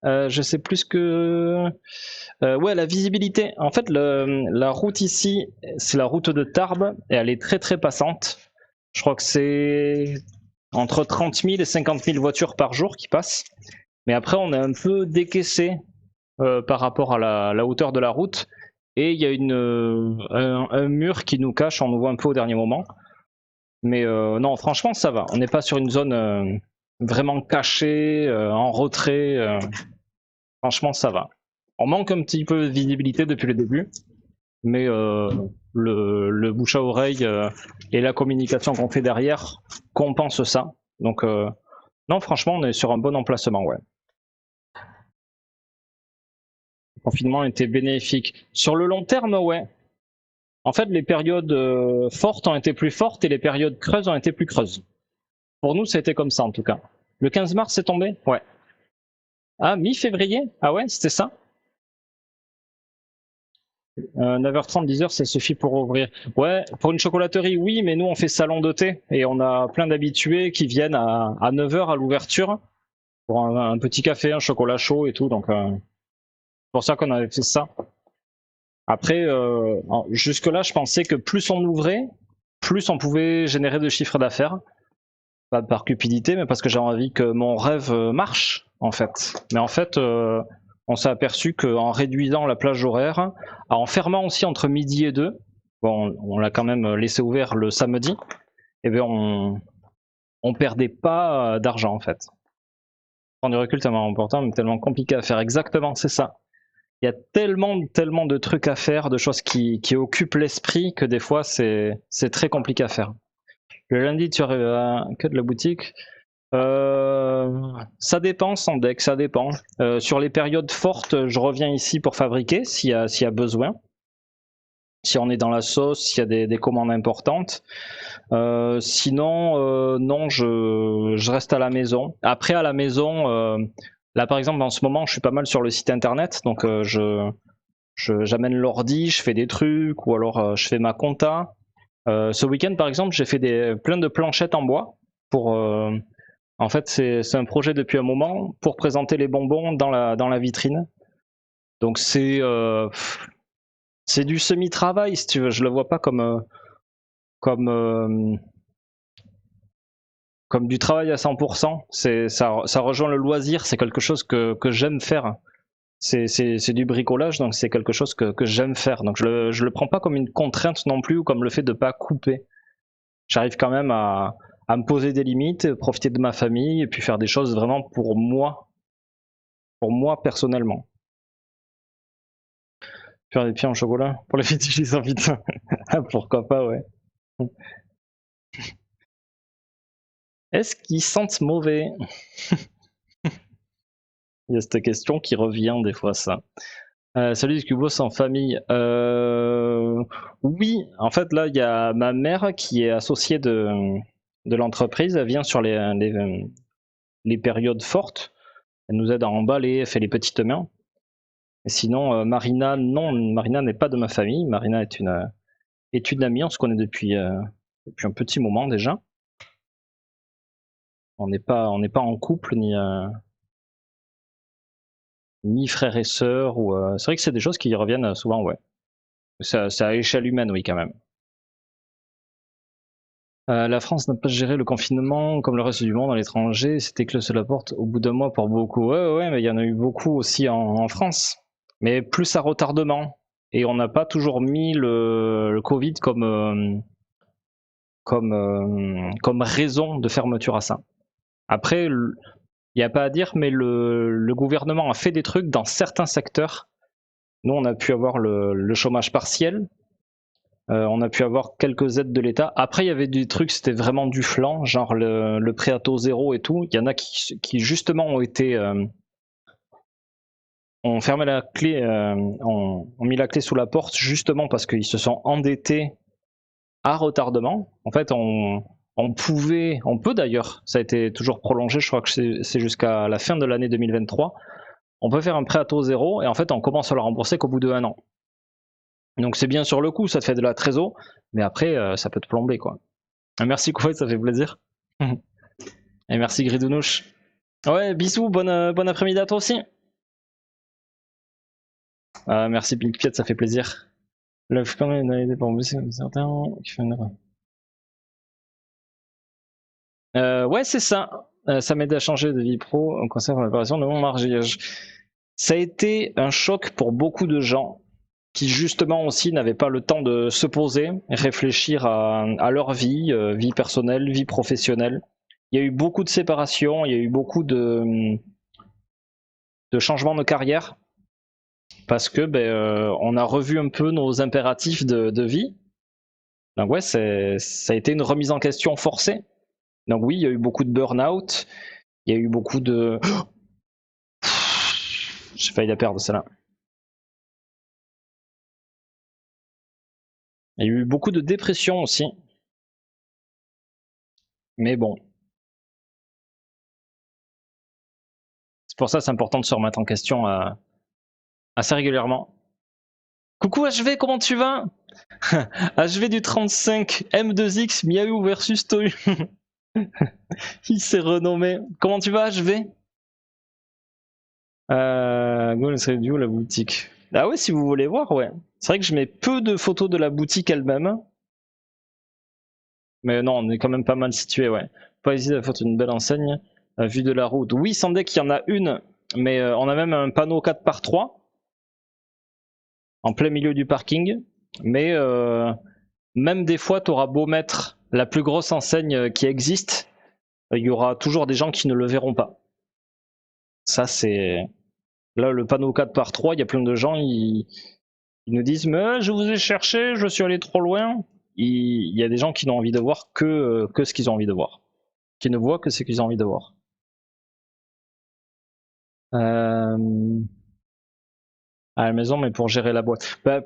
Je sais plus que... ouais, la visibilité. En fait, la route ici, c'est la route de Tarbes et elle est très très passante. Je crois que c'est entre 30 000 et 50 000 voitures par jour qui passent. Mais après, on est un peu décaissé par rapport à la hauteur de la route. Et il y a un mur qui nous cache, on nous voit un peu au dernier moment. Mais non, franchement, ça va. On n'est pas sur une zone vraiment cachée, en retrait. Franchement, ça va. On manque un petit peu de visibilité depuis le début, mais le bouche à oreille et la communication qu'on fait derrière compensent ça. Donc, non, franchement, on est sur un bon emplacement, ouais. Le confinement était bénéfique. Sur le long terme, ouais. En fait, les périodes fortes ont été plus fortes et les périodes creuses ont été plus creuses. Pour nous, ça a été comme ça en tout cas. Le 15 mars, c'est tombé? Ouais. Ah, mi-février? Ah ouais, c'était ça? 9h30, 10h, ça suffit pour ouvrir. Ouais, pour une chocolaterie, oui, mais nous, on fait salon de thé et on a plein d'habitués qui viennent à 9h à l'ouverture pour un petit café, un chocolat chaud et tout. Donc, c'est pour ça qu'on avait fait ça. Après, jusque-là, je pensais que plus on ouvrait, plus on pouvait générer de chiffre d'affaires. Pas par cupidité, mais parce que j'ai envie que mon rêve marche, en fait. Mais en fait, on s'est aperçu qu'en réduisant la plage horaire, en fermant aussi entre midi et 2, bon, on l'a quand même laissé ouvert le samedi, et bien on perdait pas d'argent, en fait. Prendre du recul tellement important, mais tellement compliqué à faire. Exactement, c'est ça. Il y a tellement de trucs à faire, de choses qui occupent l'esprit, que des fois, c'est très compliqué à faire. Le lundi, tu arrives à que de la boutique. Ça dépend, sans deck, ça dépend. Sur les périodes fortes, je reviens ici pour fabriquer s'il y a besoin. Si on est dans la sauce, s'il y a des commandes importantes. Sinon, non, je reste à la maison. Après, à la maison, là par exemple, en ce moment, je suis pas mal sur le site internet, donc j'amène l'ordi, je fais des trucs, ou alors je fais ma compta. Ce week-end, par exemple, j'ai fait plein de planchettes en bois pour. En fait, c'est un projet depuis un moment pour présenter les bonbons dans la vitrine. Donc c'est du semi-travail, si tu veux. Je le vois pas comme du travail à 100%. Ça rejoint le loisir. C'est quelque chose que j'aime faire. C'est du bricolage, donc c'est quelque chose que j'aime faire. Donc je le prends pas comme une contrainte non plus, ou comme le fait de pas couper. J'arrive quand même à me poser des limites, profiter de ma famille, et puis faire des choses vraiment pour moi personnellement. Faire des pieds en chocolat pour les fétichistes en pizza. Pourquoi pas, ouais. Est-ce qu'ils sentent mauvais? Il y a cette question qui revient des fois, ça. Salut, Cubos en famille. Oui, en fait, là, il y a ma mère qui est associée de l'entreprise. Elle vient sur les périodes fortes. Elle nous aide à emballer, elle fait les petites mains. Et sinon, Marina, non, Marina n'est pas de ma famille. Marina est une amie, on se connaît depuis un petit moment déjà. On n'est pas en couple, ni frères et sœurs. C'est vrai que c'est des choses qui reviennent souvent, ouais. C'est à échelle humaine, oui, quand même. La France n'a pas géré le confinement comme le reste du monde à l'étranger. C'était close la porte au bout d'un mois pour beaucoup. Ouais, mais il y en a eu beaucoup aussi en France. Mais plus à retardement. Et on n'a pas toujours mis le Covid comme raison de fermeture à ça. Après, il n'y a pas à dire, mais le gouvernement a fait des trucs dans certains secteurs. Nous, on a pu avoir le chômage partiel. On a pu avoir quelques aides de l'État. Après, il y avait des trucs, c'était vraiment du flan, genre le prêt à taux zéro et tout. Il y en a qui justement ont fermé la clé, ont mis la clé sous la porte justement parce qu'ils se sont endettés à retardement. En fait, on peut d'ailleurs, ça a été toujours prolongé, je crois que c'est jusqu'à la fin de l'année 2023. On peut faire un prêt à taux zéro et en fait, on commence à le rembourser qu'au bout de 1 an. Donc c'est bien sur le coup, ça te fait de la trésor, mais après, ça peut te plomber, quoi. Merci Kouet, ça fait plaisir. Et merci Gridounouche. Ouais, bisous, bon après-midi à toi aussi. Merci Pink Piet, ça fait plaisir. Le quand même d'aller pour certains qui font une ouais, c'est ça. Ça m'aide à changer de vie pro. On conserve l'opération de mon mariage. Ça a été un choc pour beaucoup de gens qui justement aussi n'avaient pas le temps de se poser, réfléchir à leur vie, vie personnelle, vie professionnelle. Il y a eu beaucoup de séparations, il y a eu beaucoup de changements de carrière parce que on a revu un peu nos impératifs de vie. Donc ouais, ça a été une remise en question forcée. Donc oui, il y a eu beaucoup de burn-out, il y a eu beaucoup de... J'ai failli la perdre, celle-là. Il y a eu beaucoup de dépression aussi. Mais bon. C'est pour ça que c'est important de se remettre en question assez régulièrement. Coucou HV, comment tu vas? HV du 35, M2X, Miaou versus Tohu. Il s'est renommé. Comment tu vas HV? Go, serait du la boutique. Ah ouais, si vous voulez voir, ouais. C'est vrai que je mets peu de photos de la boutique elle-même. Mais non, on est quand même pas mal situé, ouais. Pas hésiter à faire une belle enseigne. Vue de la route. Oui, sans deck, il y en a une, mais on a même un panneau 4x3 en plein milieu du parking. Mais même des fois, tu auras beau mettre la plus grosse enseigne qui existe, il y aura toujours des gens qui ne le verront pas. Ça, c'est... Là, le panneau 4x3, il y a plein de gens, ils nous disent « Mais je vous ai cherché, je suis allé trop loin ». il y a des gens qui n'ont envie de voir que ce qu'ils ont envie de voir. Qui ne voient que ce qu'ils ont envie de voir. À la maison, mais pour gérer la boîte. Bah,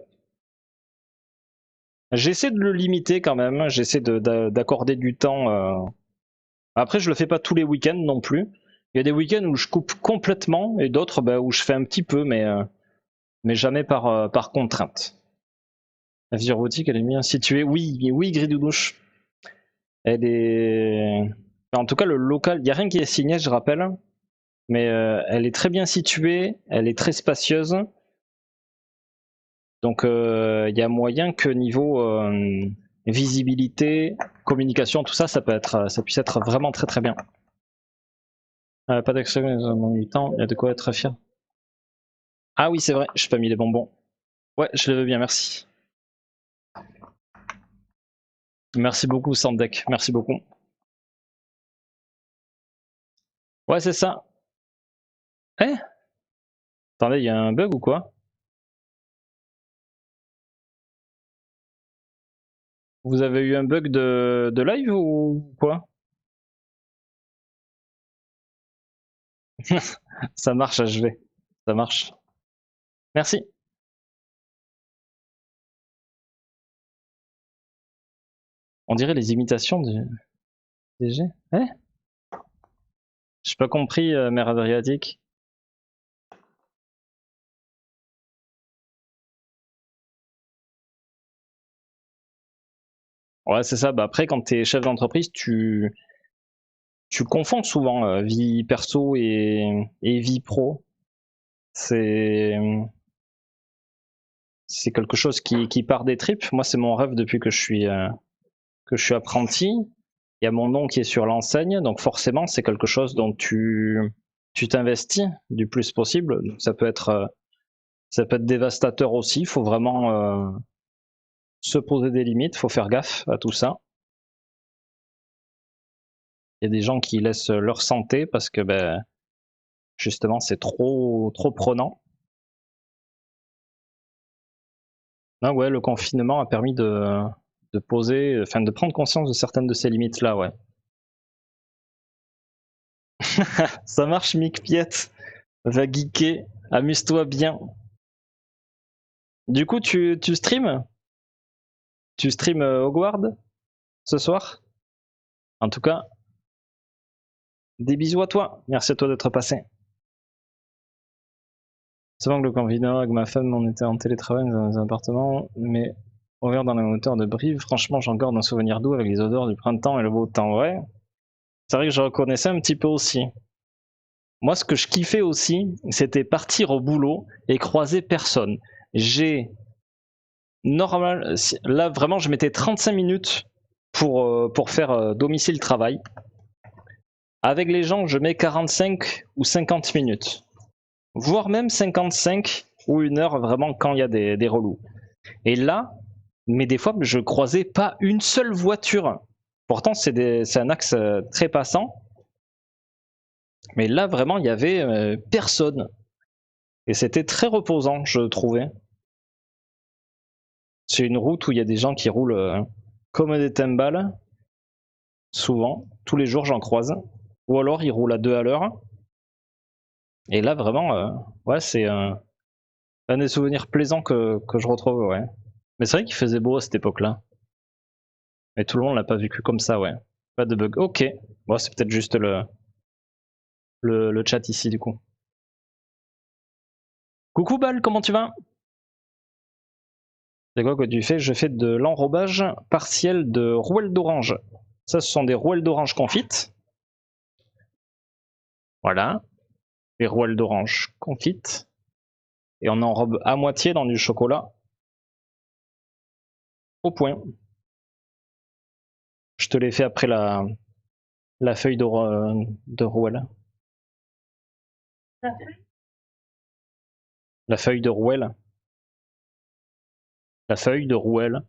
j'essaie de le limiter quand même. J'essaie d'accorder du temps. Après, je le fais pas tous les week-ends non plus. Il y a des week-ends où je coupe complètement et d'autres où je fais un petit peu, mais jamais par contrainte. La vision robotique, elle est bien située. Oui, Gridoudouche. Elle est. En tout cas, le local, il n'y a rien qui est signé, je rappelle. Mais elle est très bien située, elle est très spacieuse. Donc il y a moyen que niveau visibilité, communication, tout ça, ça puisse être vraiment très très bien. Pas d'extrait du temps, il y a de quoi être fier. Ah oui, c'est vrai, j'ai pas mis les bonbons. Ouais, je le veux bien, merci. Merci beaucoup, Sandek, merci beaucoup. Ouais, c'est ça. Eh? Attendez, il y a un bug ou quoi? Vous avez eu un bug de live ou quoi? Ça marche, HV. Ça marche. Merci. On dirait les imitations du DG. Eh? J'ai pas compris, mer Adriatique. Ouais, c'est ça. Bah après, quand t'es chef d'entreprise, tu confonds souvent vie perso et vie pro. C'est quelque chose qui part des tripes. Moi, c'est mon rêve depuis que je suis apprenti. Il y a mon nom qui est sur l'enseigne, donc forcément, c'est quelque chose dont tu t'investis du plus possible. Donc, ça peut être dévastateur aussi. Il faut vraiment se poser des limites. Il faut faire gaffe à tout ça. Il y a des gens qui laissent leur santé parce que justement c'est trop prenant. Ah ouais, le confinement a permis de poser, enfin de prendre conscience de certaines de ces limites là, ouais. Ça marche, Mick Piette. Va geeker, amuse-toi bien. Du coup, tu streams? Tu streams Hogwarts ce soir? En tout cas, des bisous à toi. Merci à toi d'être passé. C'est bon que le confinement avec ma femme, on était en télétravail dans un appartement, mais ouvert dans la hauteur de Brive. Franchement, j'en garde un souvenir doux avec les odeurs du printemps et le beau temps. Ouais, c'est vrai que je reconnaissais un petit peu aussi. Moi, ce que je kiffais aussi, c'était partir au boulot et croiser personne. Là, vraiment, je mettais 35 minutes pour faire domicile travail. Avec les gens, je mets 45 ou 50 minutes. Voire même 55 ou 1 heure, vraiment, quand il y a des relous. Et là, mais des fois, je croisais pas une seule voiture. Pourtant, c'est un axe très passant. Mais là, vraiment, il y avait personne. Et c'était très reposant, je trouvais. C'est une route où il y a des gens qui roulent comme des timbales. Souvent, tous les jours, j'en croise. Ou alors, ils roulent à 2 à l'heure. Et là, vraiment, ouais, c'est un des souvenirs plaisants que je retrouve, ouais. Mais c'est vrai qu'il faisait beau à cette époque-là. Mais tout le monde l'a pas vécu comme ça, ouais. Pas de bug. Ok. Bon, c'est peut-être juste le chat ici, du coup. Coucou Bal, comment tu vas? C'est quoi que tu fais? Je fais de l'enrobage partiel de rouelles d'orange. Ça, ce sont des rouelles d'orange confites. Voilà. Les rouelles d'orange confites. Et on enrobe à moitié dans du chocolat. Au point. Je te l'ai fait après la feuille de rouelle. La feuille de rouelle. La feuille de rouelle.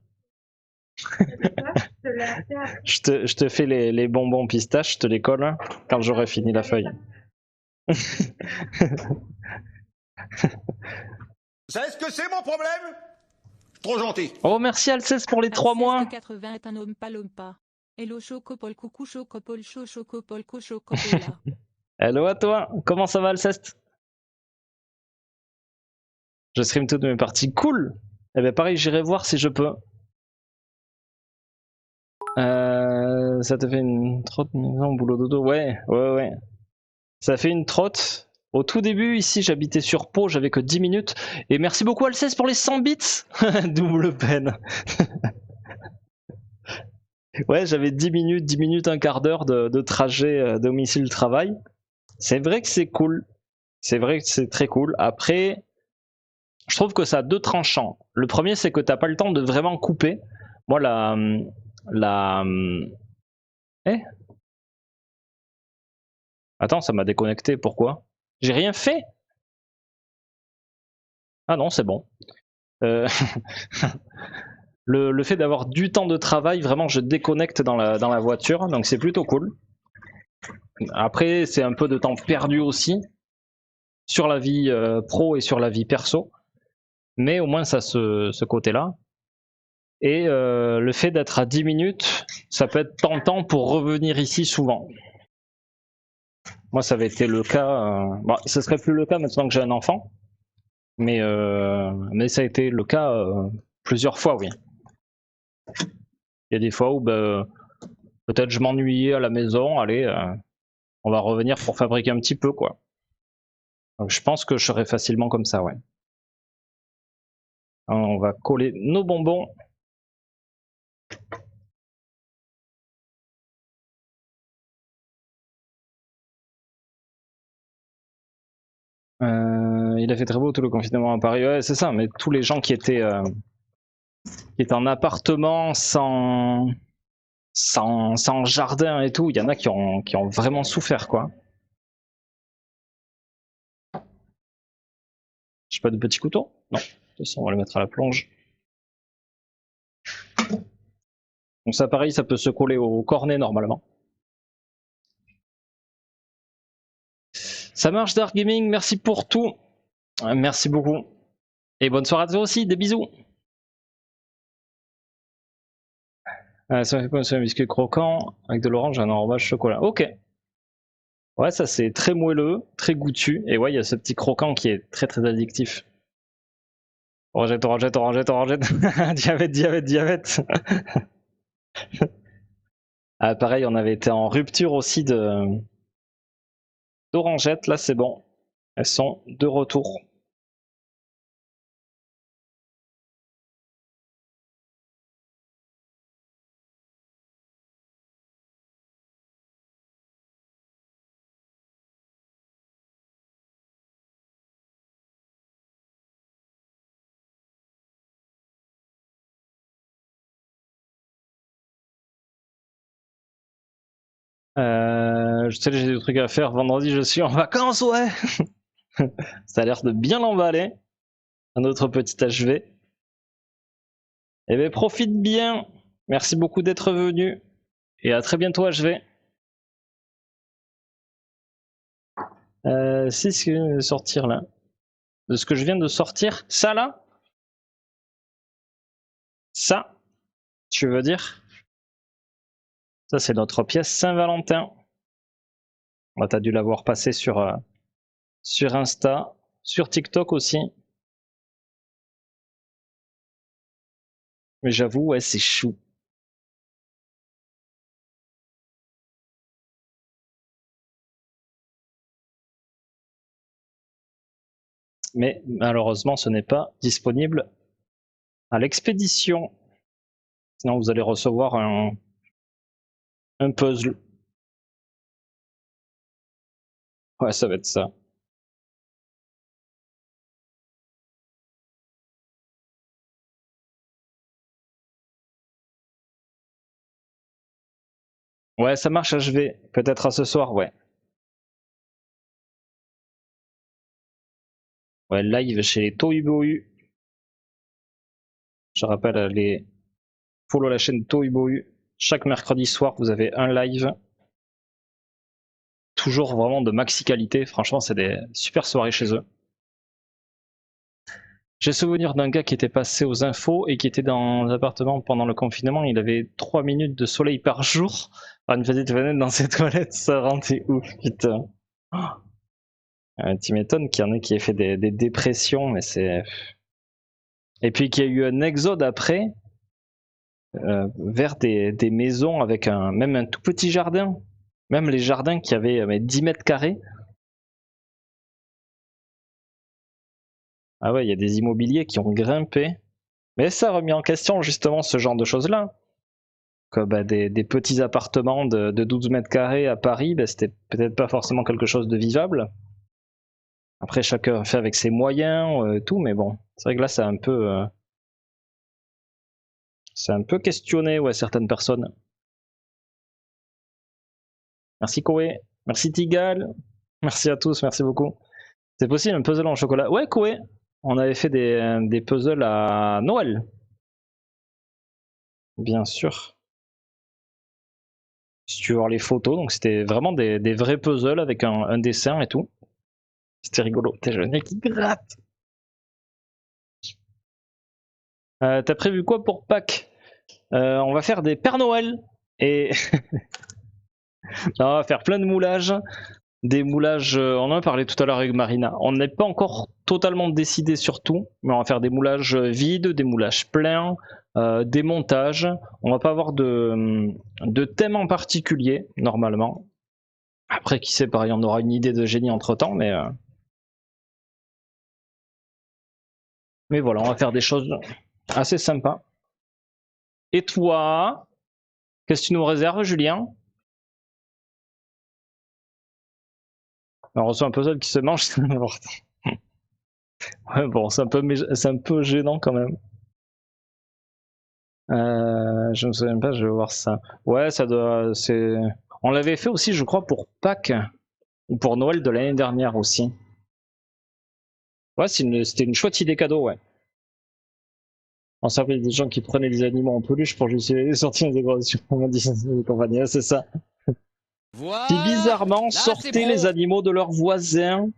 Je te fais les bonbons pistaches, je te les colle quand j'aurai fini la feuille. Vous savez ce que c'est mon problème? Trop gentil. Oh, merci Alceste pour les 3 mois. 80 est un homme palompa. Hello chocopol coucou chocopol chocopol chocopola. Hello à toi. Comment ça va Alceste? Je stream toutes mes parties. Cool. Eh ben pareil, j'irai voir si je peux. Ça te fait une trotte maison, boulot dodo? Ouais. Ça fait une trotte. Au tout début, ici, j'habitais sur Pau, j'avais que 10 minutes. Et merci beaucoup Alceste pour les 100 bits. Double peine. Ouais, j'avais 10 minutes, un quart d'heure de trajet domicile-travail. C'est vrai que c'est cool. C'est vrai que c'est très cool. Après, je trouve que ça a deux tranchants. Le premier, c'est que t'as pas le temps de vraiment couper. Moi, Attends, ça m'a déconnecté. Pourquoi? J'ai rien fait. Ah non, c'est bon. Le fait d'avoir du temps de travail, vraiment, je déconnecte dans la voiture, donc c'est plutôt cool. Après, c'est un peu de temps perdu aussi sur la vie pro et sur la vie perso, mais au moins ça ce côté-là. Et le fait d'être à 10 minutes, ça peut être tentant pour revenir ici souvent. Moi, ça avait été le cas. Bon, ce serait plus le cas maintenant que j'ai un enfant, mais ça a été le cas plusieurs fois, oui. Il y a des fois où peut-être je m'ennuyais à la maison, allez, on va revenir pour fabriquer un petit peu, quoi. Donc, je pense que je serais facilement comme ça, ouais. On va coller nos bonbons. Il a fait très beau tout le confinement à Paris. Ouais, c'est ça, mais tous les gens qui étaient en appartement sans jardin et tout, il y en a qui ont vraiment souffert, quoi. J'ai pas de petit couteau? Non. De toute façon, on va le mettre à la plonge. Donc ça, pareil, ça peut se coller au cornet normalement. Ça marche, Dark Gaming, merci pour tout. Merci beaucoup. Et bonne soirée à toi aussi, des bisous. Ça fait penser à un biscuit croquant avec de l'orange et un enrobage chocolat. Ok. Ouais, ça c'est très moelleux, très goûtu. Et ouais, il y a ce petit croquant qui est très très addictif. Orangette. Diabète. Ah, pareil, on avait été en rupture aussi d'orangette. Là, c'est bon. Elles sont de retour. Je sais, j'ai des trucs à faire. Vendredi, je suis en vacances, ouais. Ça a l'air de bien l'emballer. Un autre petit HV. Eh bien, profite bien. Merci beaucoup d'être venu. Et à très bientôt, HV. C'est ce que je viens de sortir là. De ce que je viens de sortir. Ça là? Ça? Tu veux dire? Ça, c'est notre pièce Saint-Valentin. Bah, t'as dû l'avoir passé sur Insta, sur TikTok aussi. Mais j'avoue, ouais, c'est chou. Mais malheureusement, ce n'est pas disponible à l'expédition. Sinon, vous allez recevoir un puzzle. Ouais, ça va être ça. Ouais, ça marche, HV. Peut-être à ce soir, ouais. Ouais, live chez les Tohubohu. Je rappelle, les follow la chaîne Tohubohu. Chaque mercredi soir, vous avez un live. Toujours vraiment de maxi qualité. Franchement, c'est des super soirées chez eux. J'ai souvenir d'un gars qui était passé aux infos et qui était dans l'appartement pendant le confinement. Il avait 3 minutes de soleil par jour. Par une petite fenêtre dans ses toilettes, ça rendait ouf, putain. Tu m'étonnes qu'il y en ait qui aient fait des dépressions, mais c'est. Et puis qu'il y a eu un exode après vers des maisons avec même un tout petit jardin. Même les jardins qui avaient 10 mètres carrés. Ah ouais, il y a des immobiliers qui ont grimpé. Mais ça a remis en question justement ce genre de choses-là. Que, des petits appartements de 12 mètres carrés à Paris, c'était peut-être pas forcément quelque chose de vivable. Après, chacun fait avec ses moyens, tout, mais bon, c'est vrai que là, c'est un peu questionné, ouais, certaines personnes. Merci Koé, merci Tigal, merci à tous, merci beaucoup. C'est possible un puzzle en chocolat? Ouais, Koé, on avait fait des puzzles à Noël. Bien sûr. Si tu veux voir les photos, donc c'était vraiment des vrais puzzles avec un dessin et tout. C'était rigolo. T'es le nez qui gratte. T'as prévu quoi pour Pâques? On va faire des Pères Noël et on va faire plein de moulages. Des moulages, on en a parlé tout à l'heure avec Marina. On n'est pas encore totalement décidé sur tout, mais on va faire des moulages vides, des moulages pleins, des montages. On va pas avoir de thème en particulier, normalement. Après, qui sait, pareil, on aura une idée de génie entre temps, mais voilà, on va faire des choses assez sympas. Et toi, qu'est-ce que tu nous réserves, Julien? On reçoit un puzzle qui se mange, c'est n'importe. Ouais, bon, c'est un peu gênant quand même. Je me souviens pas, je vais voir ça. Ouais, ça doit. On l'avait fait aussi, je crois, pour Pâques ou pour Noël de l'année dernière aussi. Ouais, c'était une chouette idée cadeau, ouais. On savait des gens qui prenaient des animaux en peluche pour justifier sortir des décorations de compagnie, c'est ça. Voilà. Qui bizarrement Là, sortaient les animaux de leurs voisins.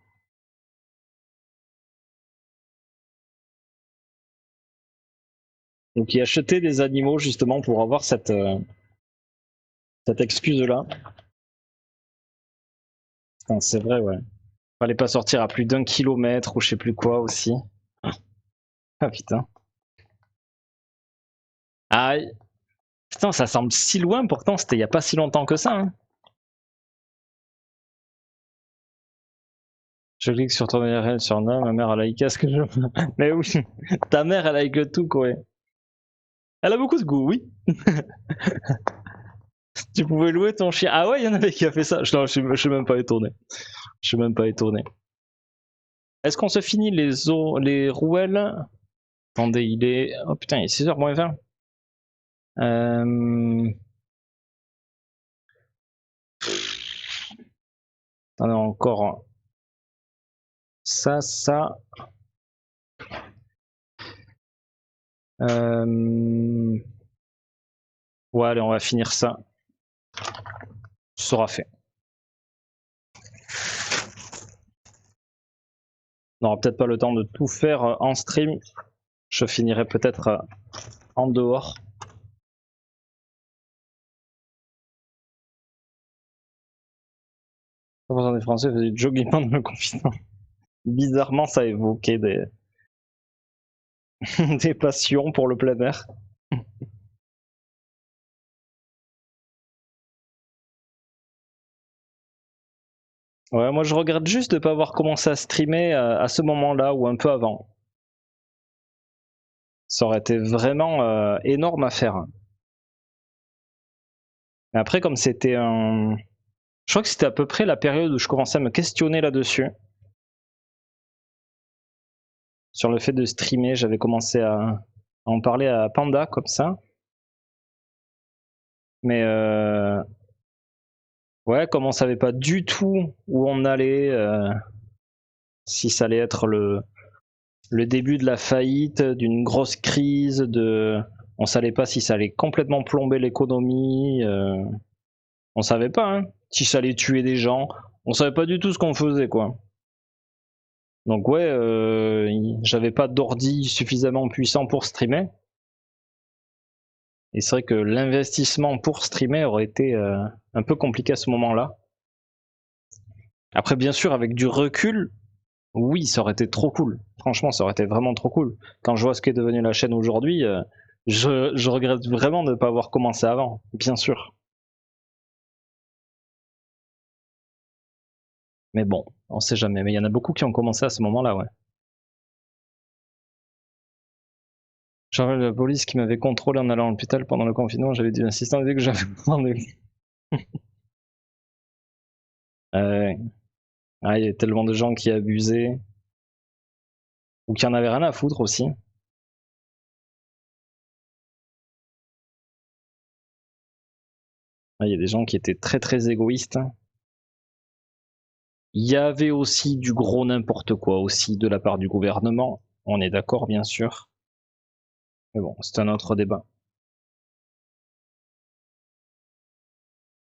Donc qui achetaient des animaux justement pour avoir cette excuse-là. C'est vrai, ouais. Fallait pas sortir à plus d'1 kilomètre ou je sais plus quoi aussi. Ah putain. Ah putain, ça semble si loin, pourtant c'était il y a pas si longtemps que ça. Hein. Je clique sur ton URL sur non, ma mère elle a liké ce que je. Mais oui, ta mère elle a liké tout quoi. Elle a beaucoup de goût, oui. Tu pouvais louer ton chien. Ah ouais, il y en avait qui a fait ça. Non, je suis même pas étonné. Je suis même pas étonné. Est-ce qu'on se finit les rouelles? Attendez, il est. Oh putain, il est 6h moins 20. Attendez, encore. Ça. Ouais, allez, on va finir ça. Ce sera fait. On n'aura peut-être pas le temps de tout faire en stream. Je finirai peut-être en dehors. Des Français faisaient du jogging pendant le confinement. Bizarrement, ça évoquait des passions pour le plein air. Ouais, moi je regrette juste de ne pas avoir commencé à streamer à ce moment-là ou un peu avant. Ça aurait été vraiment énorme à faire. Mais après, comme c'était un. Je crois que c'était à peu près la période où je commençais à me questionner là-dessus. Sur le fait de streamer, j'avais commencé à en parler à Panda comme ça. Mais ouais, comme on savait pas du tout où on allait, si ça allait être le début de la faillite, d'une grosse crise, on savait pas si ça allait complètement plomber l'économie, on savait pas, hein, si ça allait tuer des gens, on savait pas du tout ce qu'on faisait quoi. Donc ouais, j'avais pas d'ordi suffisamment puissant pour streamer. Et c'est vrai que l'investissement pour streamer aurait été un peu compliqué à ce moment-là. Après, bien sûr, avec du recul, oui, ça aurait été trop cool. Franchement, ça aurait été vraiment trop cool. Quand je vois ce qu'est devenue la chaîne aujourd'hui, je regrette vraiment de ne pas avoir commencé avant, bien sûr. Mais bon, on sait jamais. Mais il y en a beaucoup qui ont commencé à ce moment-là, ouais. J'en rappelle la police qui m'avait contrôlé en allant à l'hôpital pendant le confinement. J'avais dit à l'assistant dès que j'avais rendez-vous. Ah, il y a tellement de gens qui abusaient. Ou qui en avaient rien à foutre aussi. Ah, il y a des gens qui étaient très très égoïstes. Il y avait aussi du gros n'importe quoi aussi de la part du gouvernement. On est d'accord, bien sûr. Mais bon, c'est un autre débat.